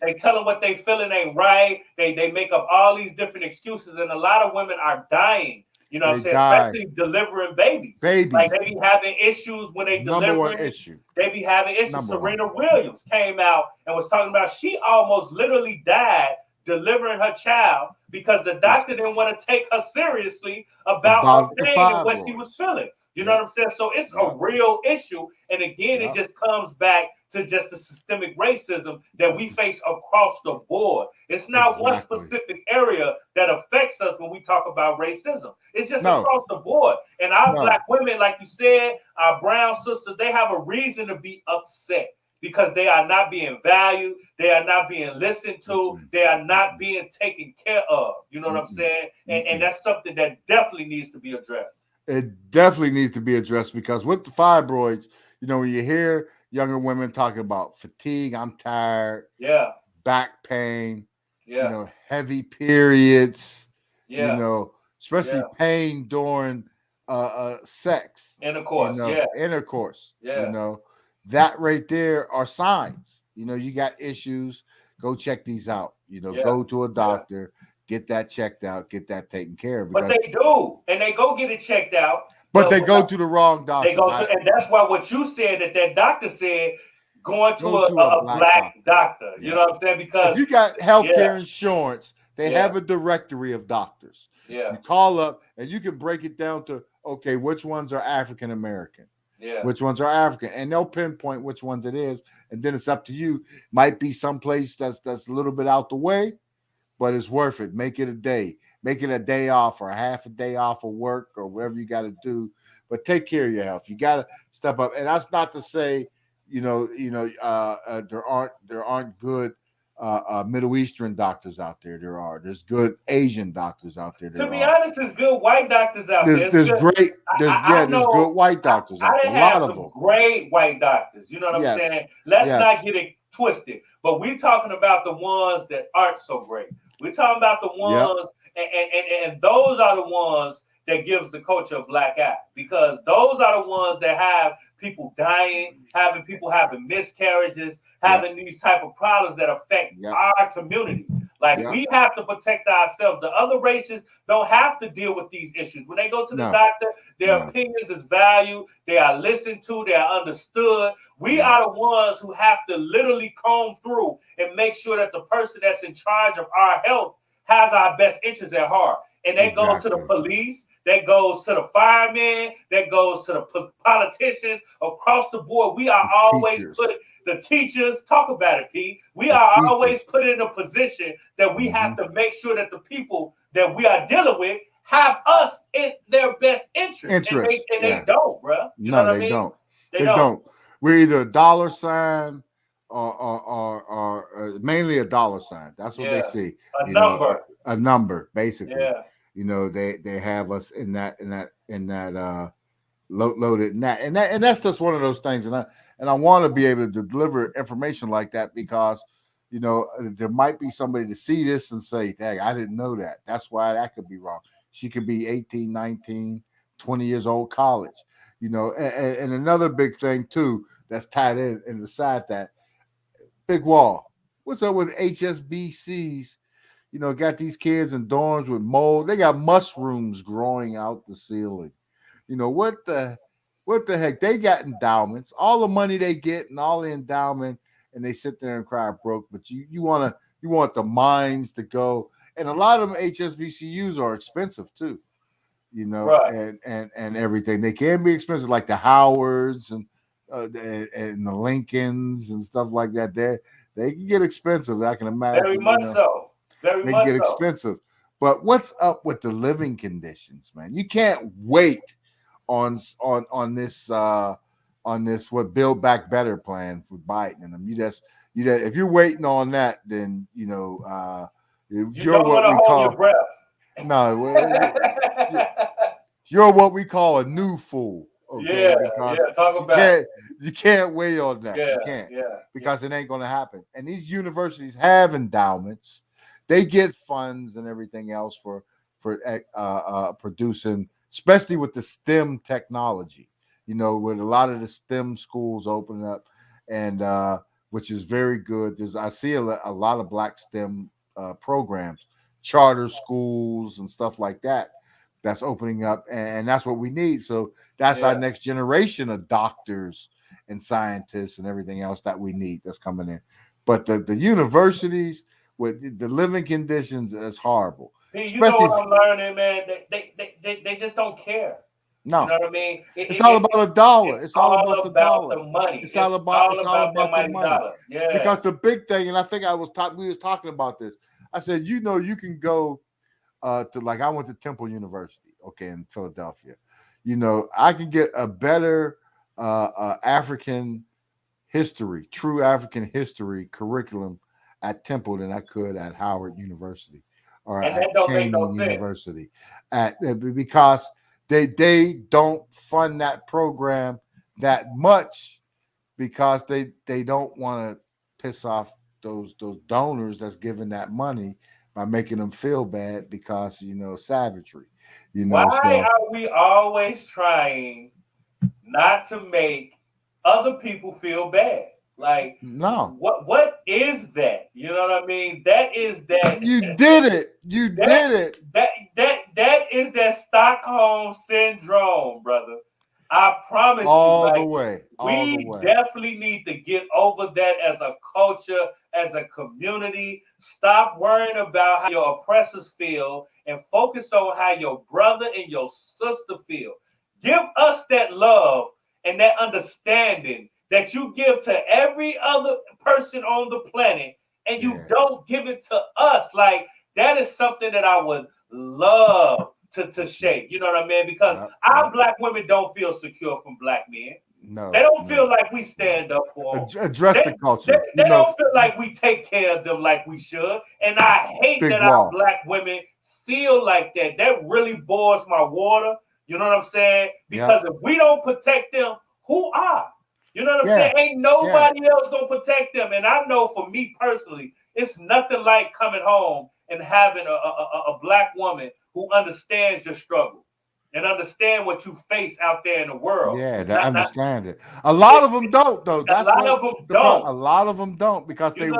They tell them what they feeling ain't right. They make up all these different excuses, and a lot of women are dying. What I'm saying? Especially delivering babies. Like, they be having issues when they deliver. Number one issue. They be having issues. Serena Williams came out and was talking about she almost literally died delivering her child because the doctor didn't want to take her seriously about her pain and what she was feeling. You know what I'm saying? So it's a real issue. And again, it just comes back to just the systemic racism that we face across the board. It's not one specific area that affects us when we talk about racism. It's just across the board. And our black women, like you said, our brown sisters, they have a reason to be upset because they are not being valued. They are not being listened to. They are not being taken care of. You know what I'm saying? And that's something that definitely needs to be addressed. It definitely needs to be addressed because with the fibroids, you know, when you hear younger women talking about fatigue, I'm tired, back pain, you know, heavy periods, you know, especially pain during sex, intercourse, you know, intercourse, you know, that right there are signs. You know, you got issues, go check these out. You know, go to a doctor. Get that checked out, get that taken care of. But they do, and they go get it checked out. But they go to the wrong doctor. They go to, and that's why what you said that doctor said, going to a black doctor. You know what I'm saying? Because if you got healthcare insurance, they have a directory of doctors. You call up and you can break it down to, okay, which ones are African American? Which ones are African? And they'll pinpoint which ones it is. And then it's up to you. Might be someplace that's a little bit out the way, but it's worth it. Make it a day. Make it a day off or a half a day off of work or whatever you got to do. But take care of your health. You got to step up. And that's not to say, there aren't good Middle Eastern doctors out there. There's good Asian doctors out there. To be honest, there's good white doctors out there. There's good white doctors out there. A lot of them. Great white doctors. You know what I'm saying? Let's not get it twisted. But we're talking about the ones that aren't so great. We're talking about the ones, and those are the ones that gives the culture a black eye, because those are the ones that have people dying, having people having miscarriages, having these type of problems that affect our community. Like we have to protect ourselves. The other races don't have to deal with these issues. When they go to the doctor, their opinions is valued. They are listened to. They are understood. We are the ones who have to literally comb through and make sure that the person that's in charge of our health has our best interests at heart. And that goes to the police. That goes to the firemen. That goes to the politicians across the board. We are always put the teachers. Talk about it, P. We are always put in a position that we have to make sure that the people that we are dealing with have us in their best interest. And they don't, bro. You know what I mean? Don't. They don't. We're either a dollar sign or mainly a dollar sign. That's what they see. A number, basically. Yeah. You know, they have us in that loaded net, and that's just one of those things. And I want to be able to deliver information like that because, you know, there might be somebody to see this and say, "Dang, I didn't know that." That's why that could be wrong. She could be 18, 19, 20 years old, college. You know, and another big thing too that's tied in and beside that, Big Wall. What's up with HSBCs? You know, got these kids in dorms with mold. They got mushrooms growing out the ceiling. You know, what the heck? They got endowments, all the money they get and all the endowment, and they sit there and cry broke. But you want the mines to go. And a lot of them HSBCUs are expensive too. You know, and everything. They can be expensive, like the Howards and the Lincolns and stuff like that. They can get expensive. I can imagine. Very much so. They get expensive. But what's up with the living conditions, man? You can't wait on this what Build Back Better plan for Biden and them. You just if you're waiting on that, then you know you're what we call you're what we call a new fool. Okay, talk about you can't wait on that. You can't because it ain't going to happen. And these universities have endowments. They get funds and everything else for producing, especially with the STEM technology. You know, with a lot of the STEM schools opening up, and which is very good. I see a lot of Black STEM programs, charter schools and stuff like that. That's opening up, and that's what we need. So that's our next generation of doctors and scientists and everything else that we need that's coming in. But the universities with the living conditions is horrible. You know what I'm learning, man? They just don't care. No. You know what I mean? It's all about a dollar. It's all about the dollar. The money. It's all about the money. dollar. Yeah. Because the big thing, and I think we was talking about this. I said, you know, you can go to, like, I went to Temple University, okay, in Philadelphia. You know, I can get a better African history, true African history curriculum at Temple than I could at Howard University or And at that don't make Cheney no sense. University, because they don't fund that program that much because they don't want to piss off those donors that's giving that money by making them feel bad because, you know, savagery. You know, why are we always trying not to make other people feel bad? Like, no, what is that? You know what I mean? That is that. You did it. You did it. That is that Stockholm syndrome, brother. I promise all you. The way. We definitely need to get over that as a culture, as a community. Stop worrying about how your oppressors feel and focus on how your brother and your sister feel. Give us that love and that understanding that you give to every other person on the planet, and you don't give it to us. Like, that is something that I would love to shape. You know what I mean? Because our black women don't feel secure from black men. No, they don't feel like we stand up for them. Address the culture. They don't feel like we take care of them like we should. And I hate that our black women feel like that. That really boils my water. You know what I'm saying? Because if we don't protect them, who are? You know what I'm saying? Ain't nobody else gonna protect them. And I know for me personally, it's nothing like coming home and having a black woman who understands your struggle and understand what you face out there in the world. Yeah, they understand it. A lot of them don't, though. A lot of them don't because they're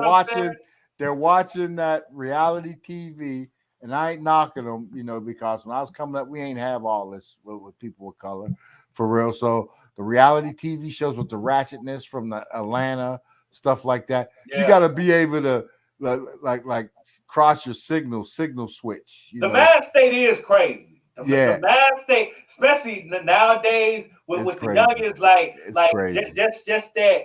watching that reality TV. And I ain't knocking them, you know, because when I was coming up, we ain't have all this with people of color, for real. So the reality TV shows with the ratchetness from the Atlanta, stuff like that, you got to be able to like cross your signal switch. The Mad State is crazy. The Mad State, especially nowadays with the youngins, just that.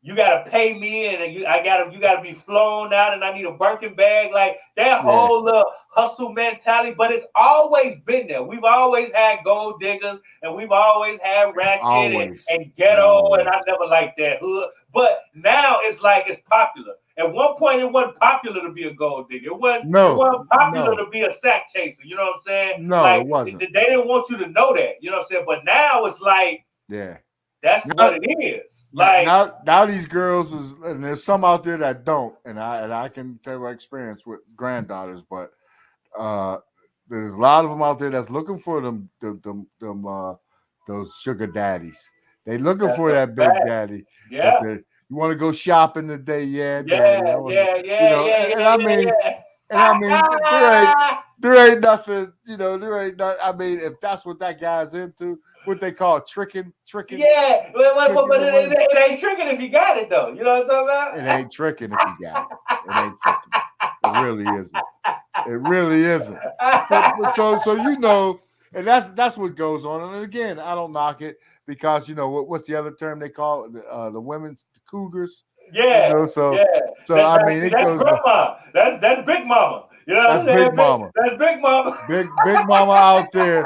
You gotta pay me, and you gotta be flown out, and I need a Birkin bag, like that whole hustle mentality. But it's always been there. We've always had gold diggers, and we've always had ratchet and ghetto, and I never liked that hood. But now it's like it's popular. At one point, it wasn't popular to be a gold digger. It wasn't popular to be a sack chaser. You know what I'm saying? No, like, it wasn't. They didn't want you to know that. You know what I'm saying? But now it's like, that's what it is. Like now these girls and there's some out there that don't, and I can tell by experience with granddaughters, but there's a lot of them out there that's looking for them those sugar daddies. They looking for that big daddy. Yeah. You want to go shopping today? Daddy. There ain't nothing, I mean, if that's what that guy's into, what they call tricking. Yeah, but it ain't tricking if you got it, though. You know what I'm talking about? It ain't tricking if you got it. It ain't tricking. It really isn't. It really isn't. So and that's what goes on. And again, I don't knock it because what's the other term they call it? The women's cougars. Yeah. I mean, it goes. Grandma. That's Big Mama. You know that's Big Mama. That's Big Mama. Big Mama out there.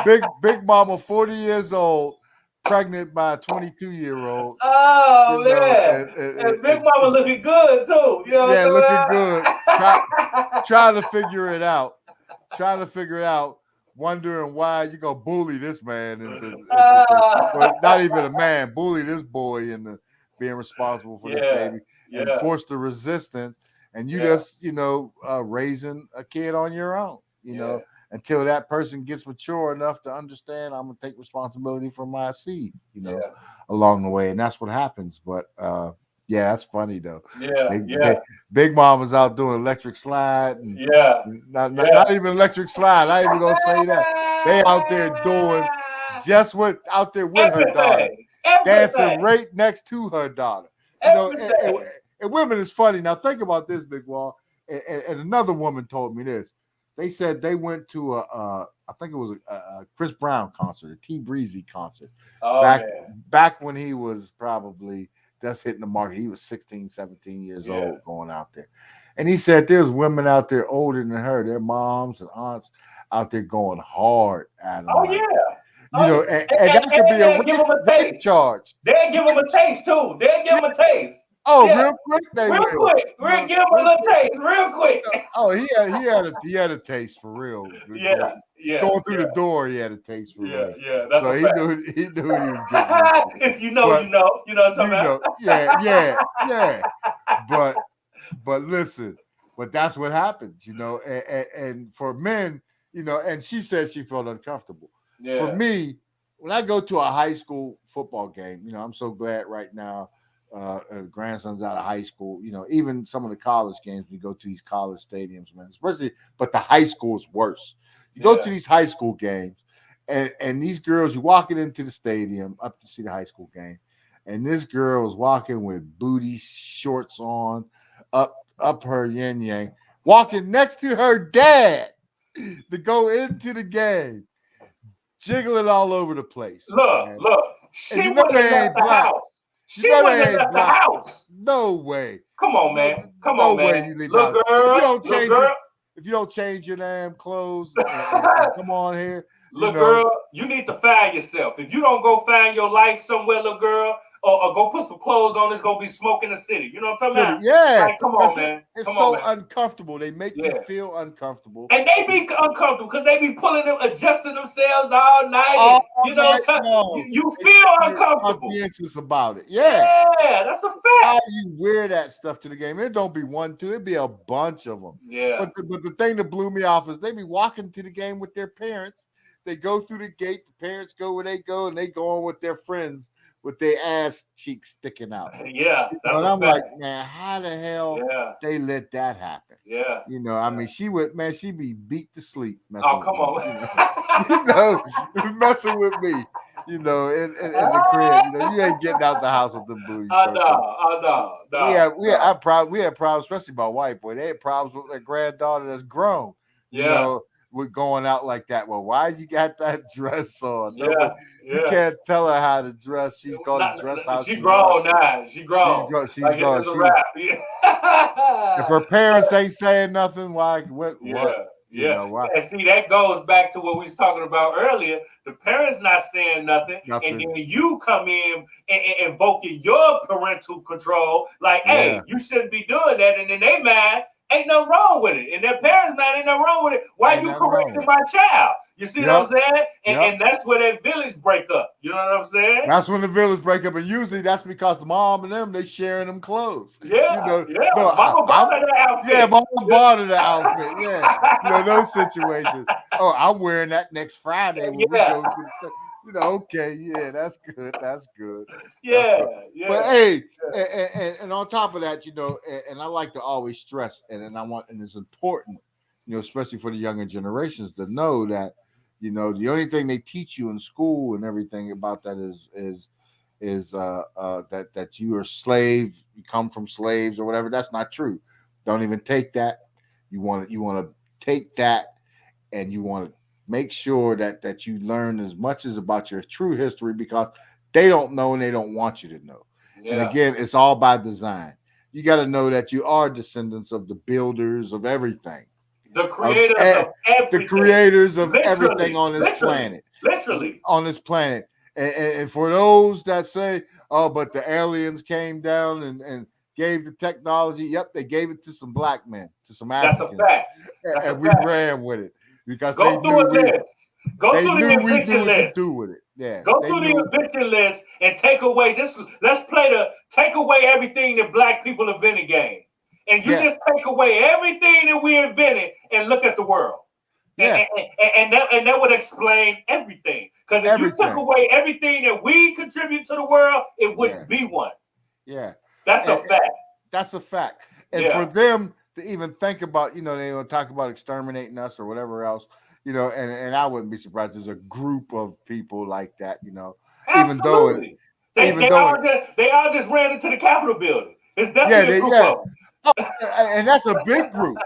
Big Mama, 40 years old, pregnant by a 22-year-old. Oh, man. And Big Mama looking good, too. You know looking good. Trying to figure it out. Wondering why you go bully this man. Well, not even a man. Bully this boy into being responsible for this baby. And force the resistance. And you just, raising a kid on your own, until that person gets mature enough to understand I'm going to take responsibility for my seed, along the way. And that's what happens. But, that's funny, though. Big Mama's out doing electric slide. And not even electric slide. I ain't even going to say that. They out there doing out there with her daughter. Dancing right next to her daughter. And women is funny. Now think about this, Big Wall. And another woman told me this. They said they went to a I think it was a Chris Brown concert, a T Breezy concert. Oh, Back when he was probably just hitting the market. He was 16, 17 years old going out there. And he said there's women out there older than her, their moms and aunts out there going hard at him. Oh, like, yeah. You know, and that could be a rape charge. They'll give him a taste, too. They'll give him a taste. Oh, real quick, We'll give him a little taste, real quick. Oh, he had a taste for real. Yeah. Going through the door, he had a taste for real. Yeah. That's so he knew what he was getting into. If you know, but, you know what I'm talking about. Yeah. But listen, but that's what happens, you know. And for men, you know, and she said she felt uncomfortable. Yeah. For me, when I go to a high school football game, you know, I'm so glad right now. Grandson's out of high school, you know, even some of the college games, we go to these college stadiums, man, especially, but the high school is worse. You go to these high school games and these girls, you walking into the stadium up to see the high school game. And this girl was walking with booty shorts on up her yin yang, walking next to her dad to go into the game, jiggling all over the place. Look, she you know they ain't black. She wouldn't have left the house. No way. Come on, man. Come on, man. You leave little girl, if you don't change your damn clothes, come on here. Little girl, you need to find yourself. If you don't go find your life somewhere, little girl, or go put some clothes on, it's gonna be smoke in the city. You know what I'm talking about? Yeah. Like, come on, man. It's so uncomfortable. They make you feel uncomfortable. And they be uncomfortable because they be pulling them, adjusting themselves all night. You feel uncomfortable. Conscientious about it. Yeah, that's a fact. How you wear that stuff to the game? It don't be one, two. It be a bunch of them. Yeah. But the thing that blew me off is they be walking to the game with their parents. They go through the gate. The parents go where they go, and they go on with their friends with their ass cheeks sticking out. Yeah. And I'm like, man, how the hell they let that happen? Yeah. You know, I mean, she be beat to sleep. Come on. You know, messing with me. You know, in the crib. You know, you ain't getting out the house with the booty. No. We had problems, especially my white boy. They had problems with their granddaughter that's grown. You know, with going out like that. Well, why you got that dress on? You can't tell her how to dress. She's going to dress how she grown now. She grown. She's grown. If her parents ain't saying nothing, why? What? You know, why? And see, that goes back to what we was talking about earlier. The parents not saying nothing. And then you come in and invoking your parental control, like, hey, you shouldn't be doing that. And then they mad. Ain't nothing wrong with it. And their parents, man, ain't nothing wrong with it. Why you correcting my child? You see what I'm saying? And that's where that village break up. You know what I'm saying? That's when the village break up. And usually that's because the mom and them, they sharing them clothes. Yeah. You know, Mama bought her that outfit. Yeah, mama bought her the outfit. Yeah. You know, those situations. Oh, I'm wearing that next Friday. When we go you know, okay, that's good. That's good. Yeah. But hey, and on top of that, you know, and I like to always stress, and it's important, you know, especially for the younger generations, to know that, you know, the only thing they teach you in school and everything about that is that you are a slave, you come from slaves or whatever. That's not true. Don't even take that. You want to take that, and you want to make sure that you learn as much as about your true history, because they don't know and they don't want you to know. Yeah. And again, it's all by design. You got to know that you are descendants of the builders of everything. The creators of everything. The creators of everything on this planet. Literally. On this planet. And for those that say, oh, but the aliens came down and gave the technology. Yep, they gave it to some black men, to some Africans. That's a fact. And we ran with it. Because they knew we knew what to do with it. Yeah. Go through the eviction list and take away this. Let's take away everything that black people invented game. And you just take away everything that we invented and look at the world. Yeah. And that would explain everything. Because if you took away everything that we contribute to the world, it wouldn't be one. Yeah. That's a fact. That's a fact. And for them to even think about, you know, they will talk about exterminating us or whatever else, you know, and I wouldn't be surprised there's a group of people like that, you know. Absolutely. They all just ran into the Capitol building. It's definitely a group of them. And that's a big group.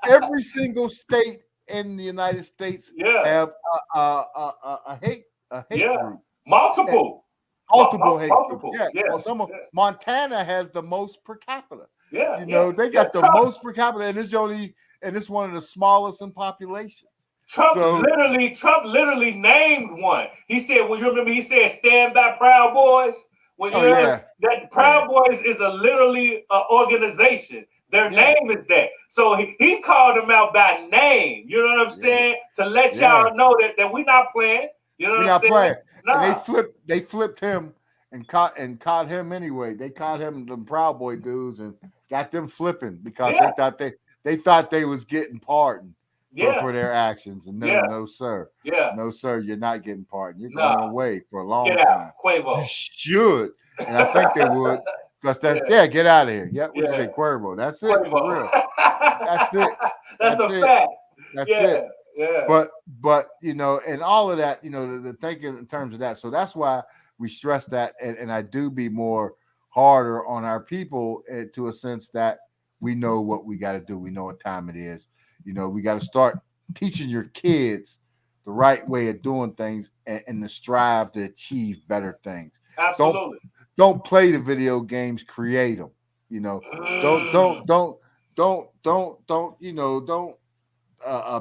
Every single state in the United States Yeah. have a hate group. Multiple. Multiple hate groups. Multiple. Yeah. Yeah. Well, Montana has the most per capita. Yeah. You know, they got the Trump, most per capita, and it's one of the smallest in populations. Trump literally named one. He said, well, you remember he said, stand by Proud Boys? Well, you know, that Proud Boys is literally an organization. Their name is that. So he called them out by name. You know what I'm saying? To let y'all know that we're not playing. You know what I'm saying? Playing. Nah. And they flipped him and caught him anyway. They caught him, them Proud Boy dudes, and got them flipping because they thought they was getting pardoned for their actions. And no, sir. Yeah. No, sir, you're not getting pardoned. You're going away for a long time. Out. Quavo. You should. And I think they would. Because that's get out of here. Yeah, what you say, Cuervo? That's it. Quavo. For real. That's it. That's a fact. That's it. Yeah. But you know, and all of that, you know, the thinking in terms of that. So that's why we stress that, and I do be more harder on our people to a sense that we know what we got to do. We know what time it is. You know, we got to start teaching your kids the right way of doing things and the strive to achieve better things. Absolutely. Don't play the video games, create them. You know, don't you know, don't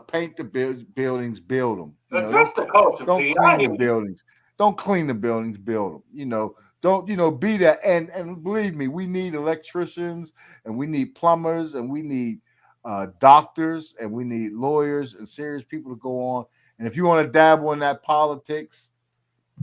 paint the buildings, build them. Address the culture, don't clean the buildings. Don't clean the buildings, build them. You know, don't, you know, be that. And believe me, we need electricians and we need plumbers and we need doctors and we need lawyers and serious people to go on. And if you want to dabble in that politics,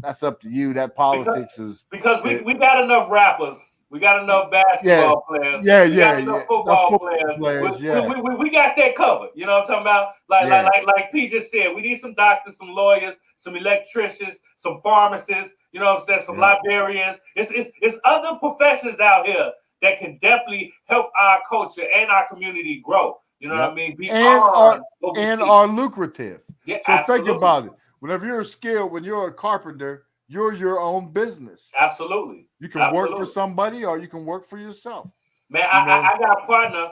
that's up to you. That politics is because we got enough rappers. We got enough basketball players. We got enough football players. We got that covered. You know what I'm talking about? Like P just said, we need some doctors, some lawyers, some electricians, some pharmacists. You know what I'm saying? Some librarians. It's other professions out here that can definitely help our culture and our community grow. You know what I mean? Are lucrative. Yeah, so absolutely. Think about it. Whenever you're skilled, when you're a carpenter, you're your own business. Absolutely. You can work for somebody or you can work for yourself. Man, I got a partner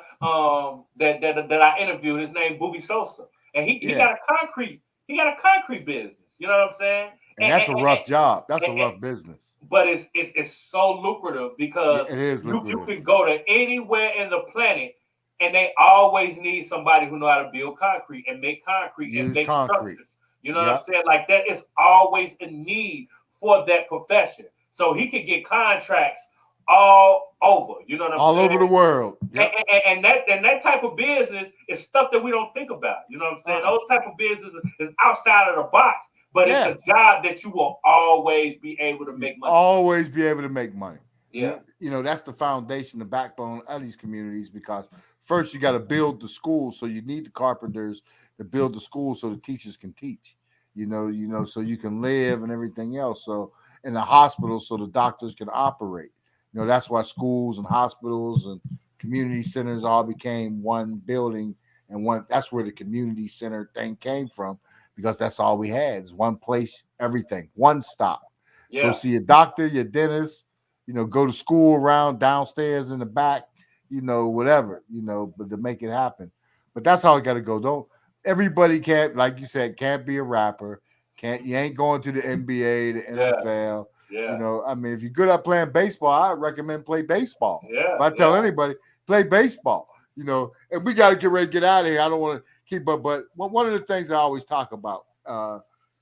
that I interviewed. His name Booby Sosa, and he got a concrete business. You know what I'm saying? And that's a rough job. That's a rough business. But it's so lucrative because it is lucrative. You can go to anywhere in the planet, and they always need somebody who know how to build concrete and make concrete and make structures. You know what I'm saying? Like that is always a need for that profession. So he could get contracts all over. You know what I'm saying? All over the world. Yep. And that type of business is stuff that we don't think about. You know what I'm saying? Those type of business is outside of the box, but it's a job that you will always be able to make money. Always be able to make money. Yeah. You know, that's the foundation, the backbone of these communities, because first you got to build the schools. So you need the carpenters to build the schools so the teachers can teach, you know, so you can live and everything else. So in the hospitals, so the doctors can operate. You know, that's why schools and hospitals and community centers all became one building and one. That's where the community center thing came from, because that's all we had is one place, everything, one stop. Yeah. Go see your doctor, your dentist, you know, go to school around downstairs in the back, you know, whatever, you know, but to make it happen. But that's how it got to go. Don't everybody can't, like you said, can't be a rapper. You ain't going to the NBA, the NFL. Yeah. You know, I mean, if you're good at playing baseball, I recommend play baseball. Yeah. If I tell anybody, play baseball, you know, and we got to get ready to get out of here. I don't want to keep up, but one of the things I always talk about,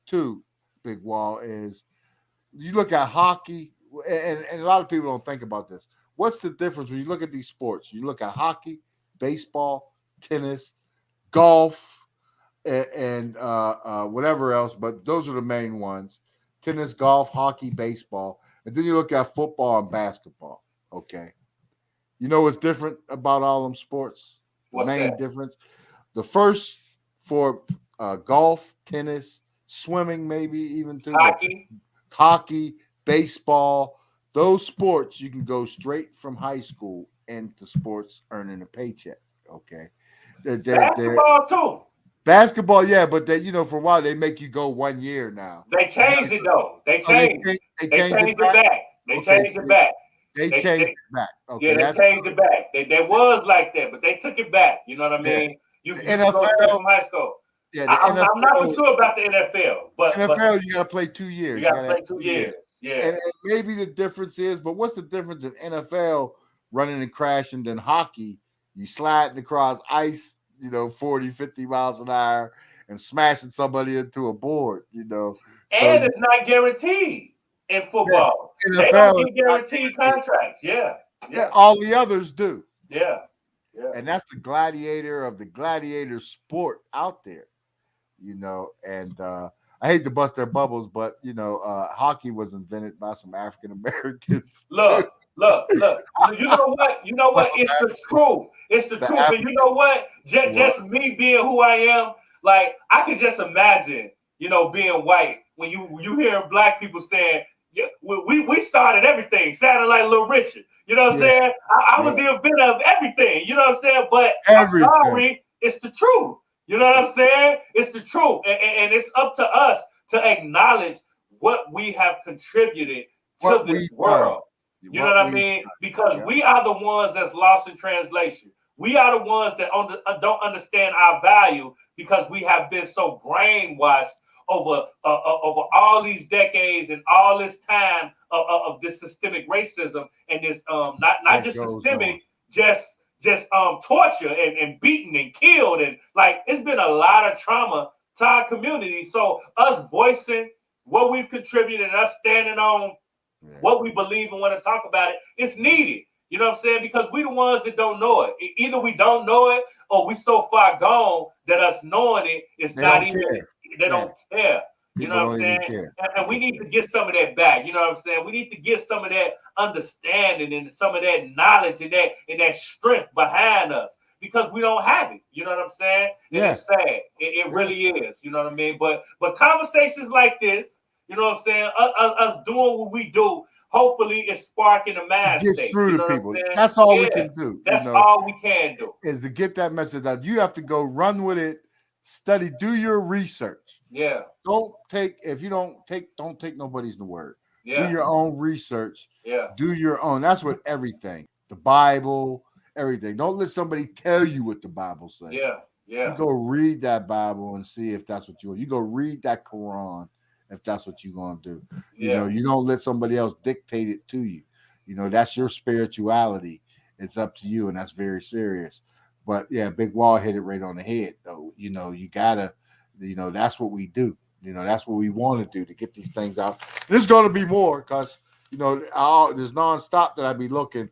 too, Big Wall, is you look at hockey, and a lot of people don't think about this. What's the difference when you look at these sports? You look at hockey, baseball, tennis, golf, and whatever else, but those are the main ones. Tennis, golf, hockey, baseball. And then you look at football and basketball. Okay. You know what's different about all them sports? The main difference? The first for golf, tennis, swimming, maybe even through hockey, baseball, those sports, you can go straight from high school into sports earning a paycheck. Okay. Basketball too. Basketball, yeah, but they, you know, for a while they make you go 1 year now. They changed it though. They changed it back. They changed it back. They changed it back. Okay, yeah, they changed it back. They was like that, but they took it back. You know what I mean? You go from high school. Yeah, I'm not for sure about the NFL, but NFL you got to play 2 years. you got to play 2 years. Yeah, and maybe the difference is, but what's the difference in NFL running and crashing than hockey? You sliding across ice, 40, 50 miles an hour and smashing somebody into a board, So and it's not guaranteed in football. Yeah, they don't get guaranteed contracts. Yeah, all the others do. Yeah. And that's the gladiator of the gladiator sport out there, and I hate to bust their bubbles, but hockey was invented by some African Americans. Look. You know what? It's the truth. It's the truth. And you know what? Just me being who I am, like I could just imagine, being white when you hear black people saying, "Yeah, we started everything," sounding like Little Richard. You know what I'm saying? I was the inventor of everything. You know what I'm saying? But I'm sorry, it's the truth. You know what I'm saying? It's the truth, and it's up to us to acknowledge what we have contributed to this world. You know what I mean? Because we are the ones that's lost in translation. We are the ones that don't understand our value because we have been so brainwashed over all these decades and all this time of this systemic racism and this not just systemic, just torture and beaten and killed, and like it's been a lot of trauma to our community. So us voicing what we've contributed and us standing on what we believe and want to talk about it's needed. You know what I'm saying? Because we the ones that don't know it. Either we don't know it or we so far gone that us knowing it is not even they don't care. You know what I'm saying? And we need to get some of that back. You know what I'm saying? We need to get some of that understanding and some of that knowledge and that strength behind us because we don't have it. You know what I'm saying? It's sad. It really is. You know what I mean? But conversations like this, you know what I'm saying? Us doing what we do, hopefully it's sparking a mind state. Gets through to people. That's all we can do. That's all we can do. Is to get that message out. You have to go run with it, study, do your research. Yeah. Don't take nobody's word. Yeah. Do your own research. Yeah. Do your own. That's what everything. The Bible, everything. Don't let somebody tell you what the Bible says. Yeah. Yeah. You go read that Bible and see if that's what you want. You go read that Quran if that's what you're going to do. You don't let somebody else dictate it to you. That's your spirituality. It's up to you, and that's very serious. But Big Wall hit it right on the head, though. You gotta, that's what we do. That's what we want to do to get these things out. And there's going to be more because, there's nonstop that I be looking.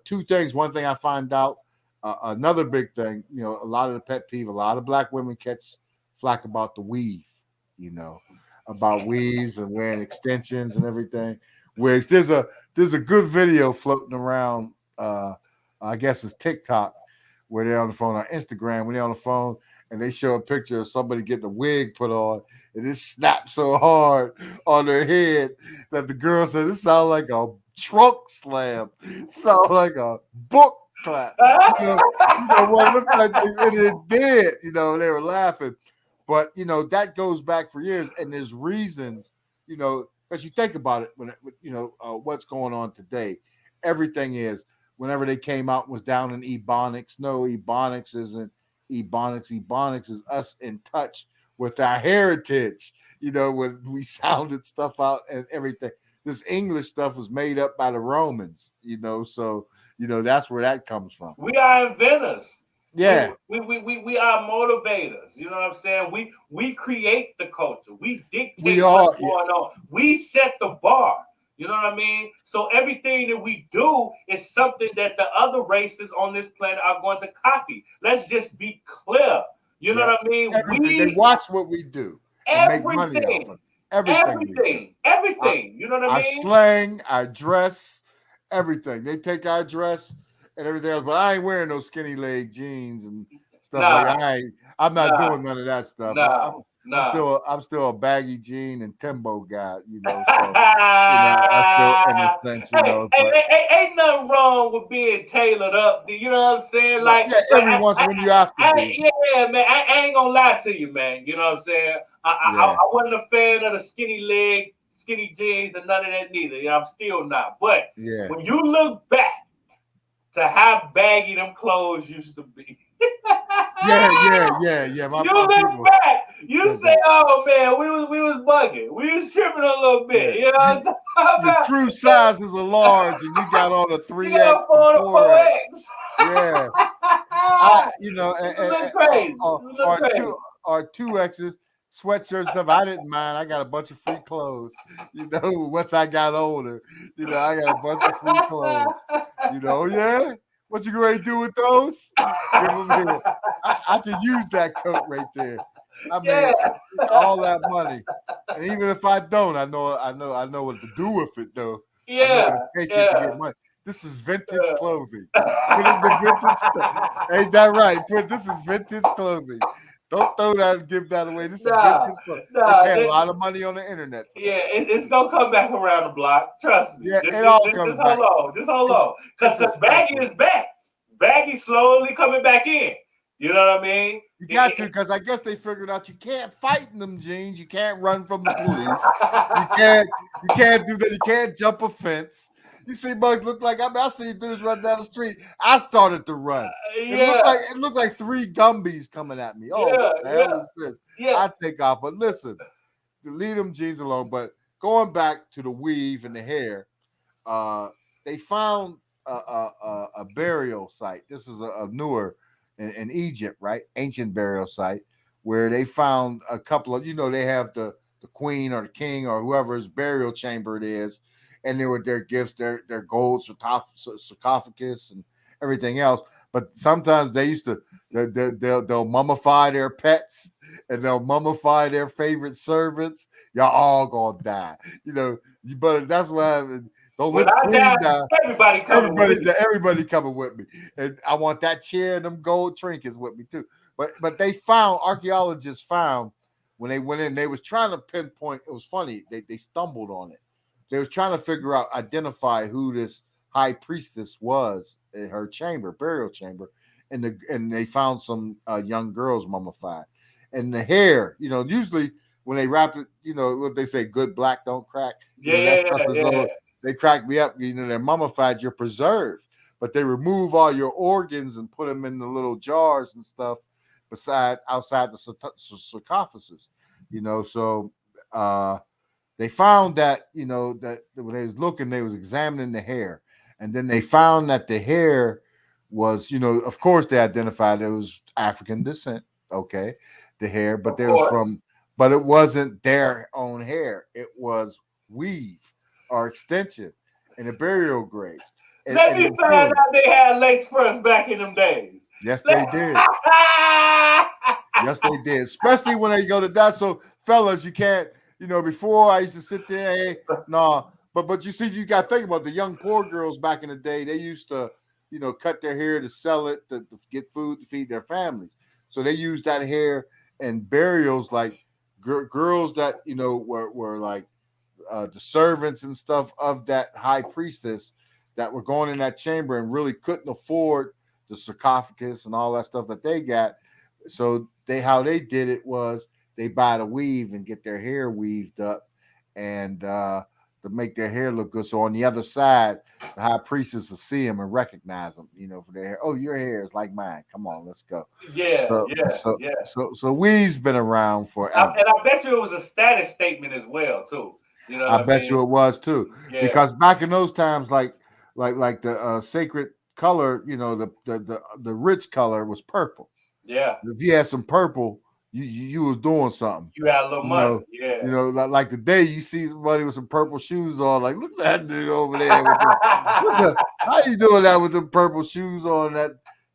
Two things. One thing I find out, another big thing, a lot of the pet peeve, a lot of black women catch flack about the weave, about weaves and wearing extensions and everything. Where there's a good video floating around, I guess it's TikTok, where they're on the phone, or Instagram, when they're on the phone and they show a picture of somebody getting a wig put on and it snaps so hard on their head that the girl said, "It sounds like a trunk slam, sound like a book clap." What looked like it did, they were laughing. But, that goes back for years, and there's reasons, because you think about it, when what's going on today, everything is, whenever they came out was down in Ebonics. No, Ebonics isn't Ebonics. Ebonics is us in touch with our heritage, when we sounded stuff out and everything. This English stuff was made up by the Romans, so, that's where that comes from. We are inventors. Yeah. We are motivators. You know what I'm saying? We create the culture. We dictate what's going on. We set the bar. You know what I mean? So everything that we do is something that the other races on this planet are going to copy. Let's just be clear. You know what I mean? They watch what we do. And make money off of it. Everything. You know what I mean? Our slang, our dress, everything. They take our dress and everything else, but I ain't wearing those skinny leg jeans and stuff like that. I'm not doing none of that stuff. I'm still a baggy jean and Timbo guy, So I still in a sense, ain't nothing wrong with being tailored up. You know what I'm saying? Like every once when you have to be. Yeah, man. I ain't gonna lie to you, man. You know what I'm saying? I wasn't a fan of the skinny leg, skinny jeans, and none of that neither. I'm still not. But when you look back to how baggy them clothes used to be. Yeah. My You look people. back. You Yeah, say, "Oh man, we was bugging. We was tripping a little bit." You know what I'm talking Your about? true sizes are large, and you got on a 3X Yeah, and 4X. 4X. Yeah, It's a little crazy. It's a little or crazy. two X's sweatshirts stuff. I didn't mind. I got a bunch of free clothes. Once I got older, I got a bunch of free clothes. Yeah. What you going to do with those? Give them here. I can use that coat right there. I mean, Yeah. all that money, and even if I don't, I know what to do with it though. I know Yeah. where to take it to get money. This is vintage clothing. Put it in the vintage stuff. Ain't that right? This is vintage clothing. Don't throw that and give that away. This is vintage clothing. They pay a lot of money on the internet for Yeah, this. it's gonna come back around the block. Trust me. Yeah, Just, it all just, comes just back. hold on. Just hold on. It's a Because Baggy cycle. is back. Baggy slowly coming back in. You know what I mean? You got to, because I guess they figured out you can't fight in them jeans. You can't run from the police. You can't do that. You can't jump a fence. You see bugs look like I see dudes run down the street. I started to run. It looked like three Gumbies coming at me. Oh, what the hell is this? Yeah. I take off. But listen, leave them jeans alone. But going back to the weave and the hair, they found a burial site. This is a newer in Egypt, right? Ancient burial site where they found a couple of, they have the queen or the king or whoever's burial chamber it is, and there were their gifts, their gold sarcophagus and everything else. But sometimes they used to they'll mummify their pets and they'll mummify their favorite servants. Y'all all gonna die, But that's why. Don't let the queen die. Everybody coming with me, and I want that chair and them gold trinkets with me too. But archaeologists found when they went in, they was trying to pinpoint. It was funny. They stumbled on it. They was trying to identify who this high priestess was in her burial chamber, and they found some young girls mummified, and the hair. Usually when they wrap it, what they say, good black don't crack. They crack me up. They're mummified. You're preserved, but they remove all your organs and put them in the little jars and stuff outside the sarcophagus. So they found that that when they was looking, they was examining the hair, and then they found that the hair was of course they identified it was African descent. Okay, the hair, but but it wasn't their own hair. It was weave or extension in the burial graves. Let me find out they had lace fronts back in them days. Yes, they did. Yes, they did. Especially when they go to die. So, fellas, you can't, before I used to sit there, hey, no. But you see, you got to think about the young poor girls back in the day. They used to, cut their hair to sell it, to get food to feed their families. So they used that hair in burials, like girls that, were like, the servants and stuff of that high priestess that were going in that chamber and really couldn't afford the sarcophagus and all that stuff that they got. So how they did it was they buy the weave and get their hair weaved up and to make their hair look good. So on the other side, the high priestess will see them and recognize them, for their hair. Oh, your hair is like mine. Come on, let's go. So weave's been around forever. And I bet you it was a status statement as well, too. I bet you it was too, because back in those times, like the sacred color, the rich color was purple. Yeah. If you had some purple, you was doing something. You had a little money. Like today you see somebody with some purple shoes on, like look at that dude over there. How you doing that with the purple shoes on,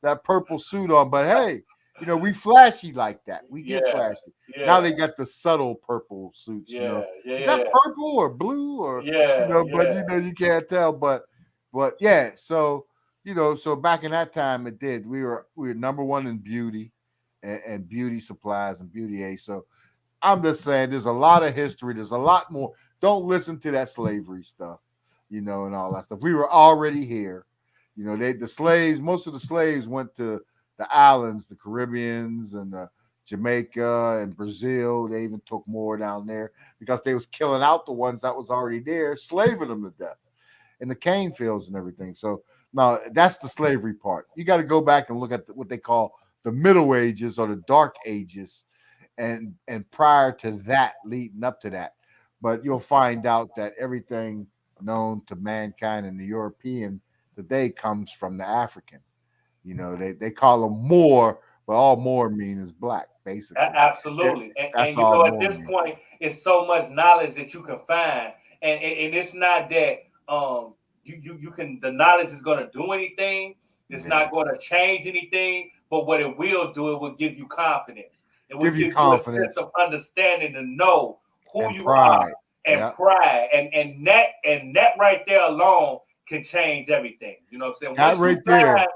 that purple suit on? But hey. We flashy like that. We get flashy. Yeah. Now they got the subtle purple suits. Is that purple or blue or but you can't tell. But yeah. So so back in that time it did. We were number one in beauty and beauty supplies and beauty aids. So I'm just saying there's a lot of history. There's a lot more. Don't listen to that slavery stuff, and all that stuff. We were already here. Most of the slaves went to the islands, the Caribbeans and Jamaica and Brazil. They even took more down there because they was killing out the ones that was already there, slaving them to death in the cane fields and everything. So now that's the slavery part. You got to go back and look at what they call the Middle Ages or the Dark Ages, and prior to that, leading up to that. But you'll find out that everything known to mankind and the European today comes from the African. You know, they call them Moor, but all Moor mean is black, basically. Absolutely. And you know, at this point, it's so much knowledge that you can find. And it's not that you can, the knowledge is going to do anything. It's not going to change anything. But what it will do, it will give you confidence. It will give you confidence, a sense of understanding to know who you are and pride. And that right there alone can change everything. You know what I'm saying? That right there.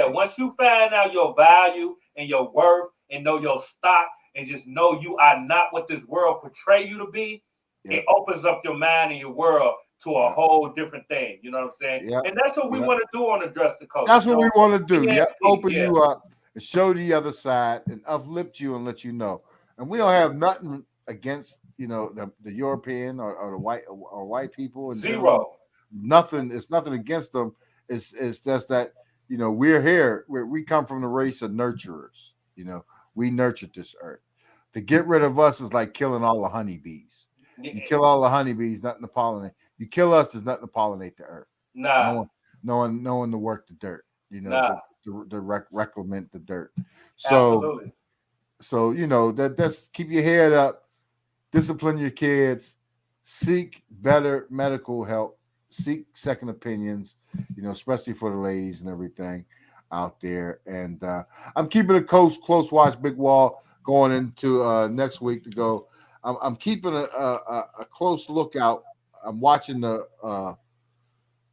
Once you find out your value and your worth and know your stock and just know you are not what this world portray you to be, it opens up your mind and your world to a whole different thing. You know what I'm saying? And that's what we want to do on Address the Culture. That's what we want to do. Open you up and show the other side and uplift you and let you know. And we don't have nothing against, you know, the European or the white people. In Zero. General. Nothing. It's nothing against them. It's just that, you know, we're here. We come from the race of nurturers. You know, we nurtured this earth. To get rid of us is like killing all the honeybees. You kill all the honeybees, nothing to pollinate. You kill us, there's nothing to pollinate the earth. No one to work the dirt. You know, to reclaim the dirt. So you know, that's keep your head up, discipline your kids, seek better medical help. Seek second opinions, you know, especially for the ladies and everything out there. And I'm keeping a close watch, Big Wall, going into next week to go. I'm keeping a close lookout. I'm watching the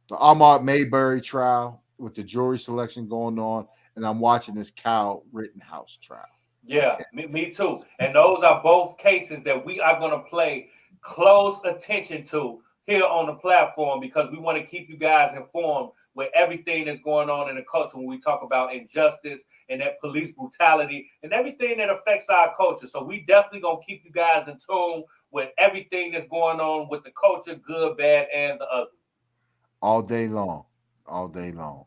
Ahmaud Mayberry trial with the jury selection going on, and I'm watching this Kyle Rittenhouse trial. Yeah, me too. And those are both cases that we are going to pay close attention to here on the platform, because we want to keep you guys informed with everything that's going on in the culture when we talk about injustice and that police brutality and everything that affects our culture. So we definitely going to keep you guys in tune with everything that's going on with the culture, good, bad, and the ugly. All day long. All day long.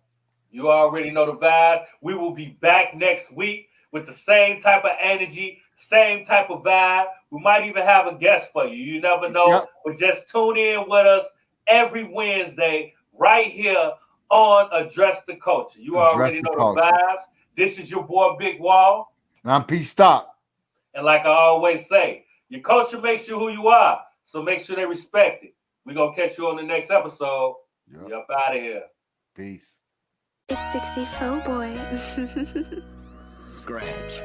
You already know the vibes. We will be back next week with the same type of energy, same type of vibe. We might even have a guest for you. You never know. But just tune in with us every Wednesday right here on Address the Culture. You already know the vibes. This is your boy, Big Wall. And I'm Pstock. And like I always say, your culture makes you who you are. So make sure they respect it. We're going to catch you on the next episode. Yep. Up out of here. Peace. It's 64 boy. Scratch.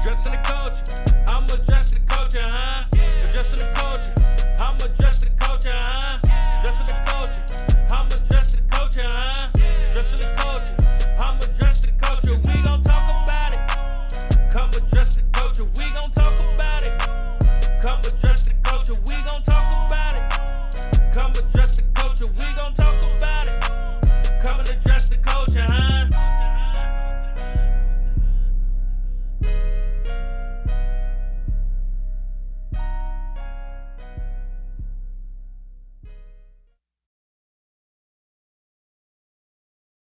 Addressing the culture, I'm addressing the culture, huh? Addressing the culture, I'm addressing the culture, huh? Addressing the culture, I'm addressing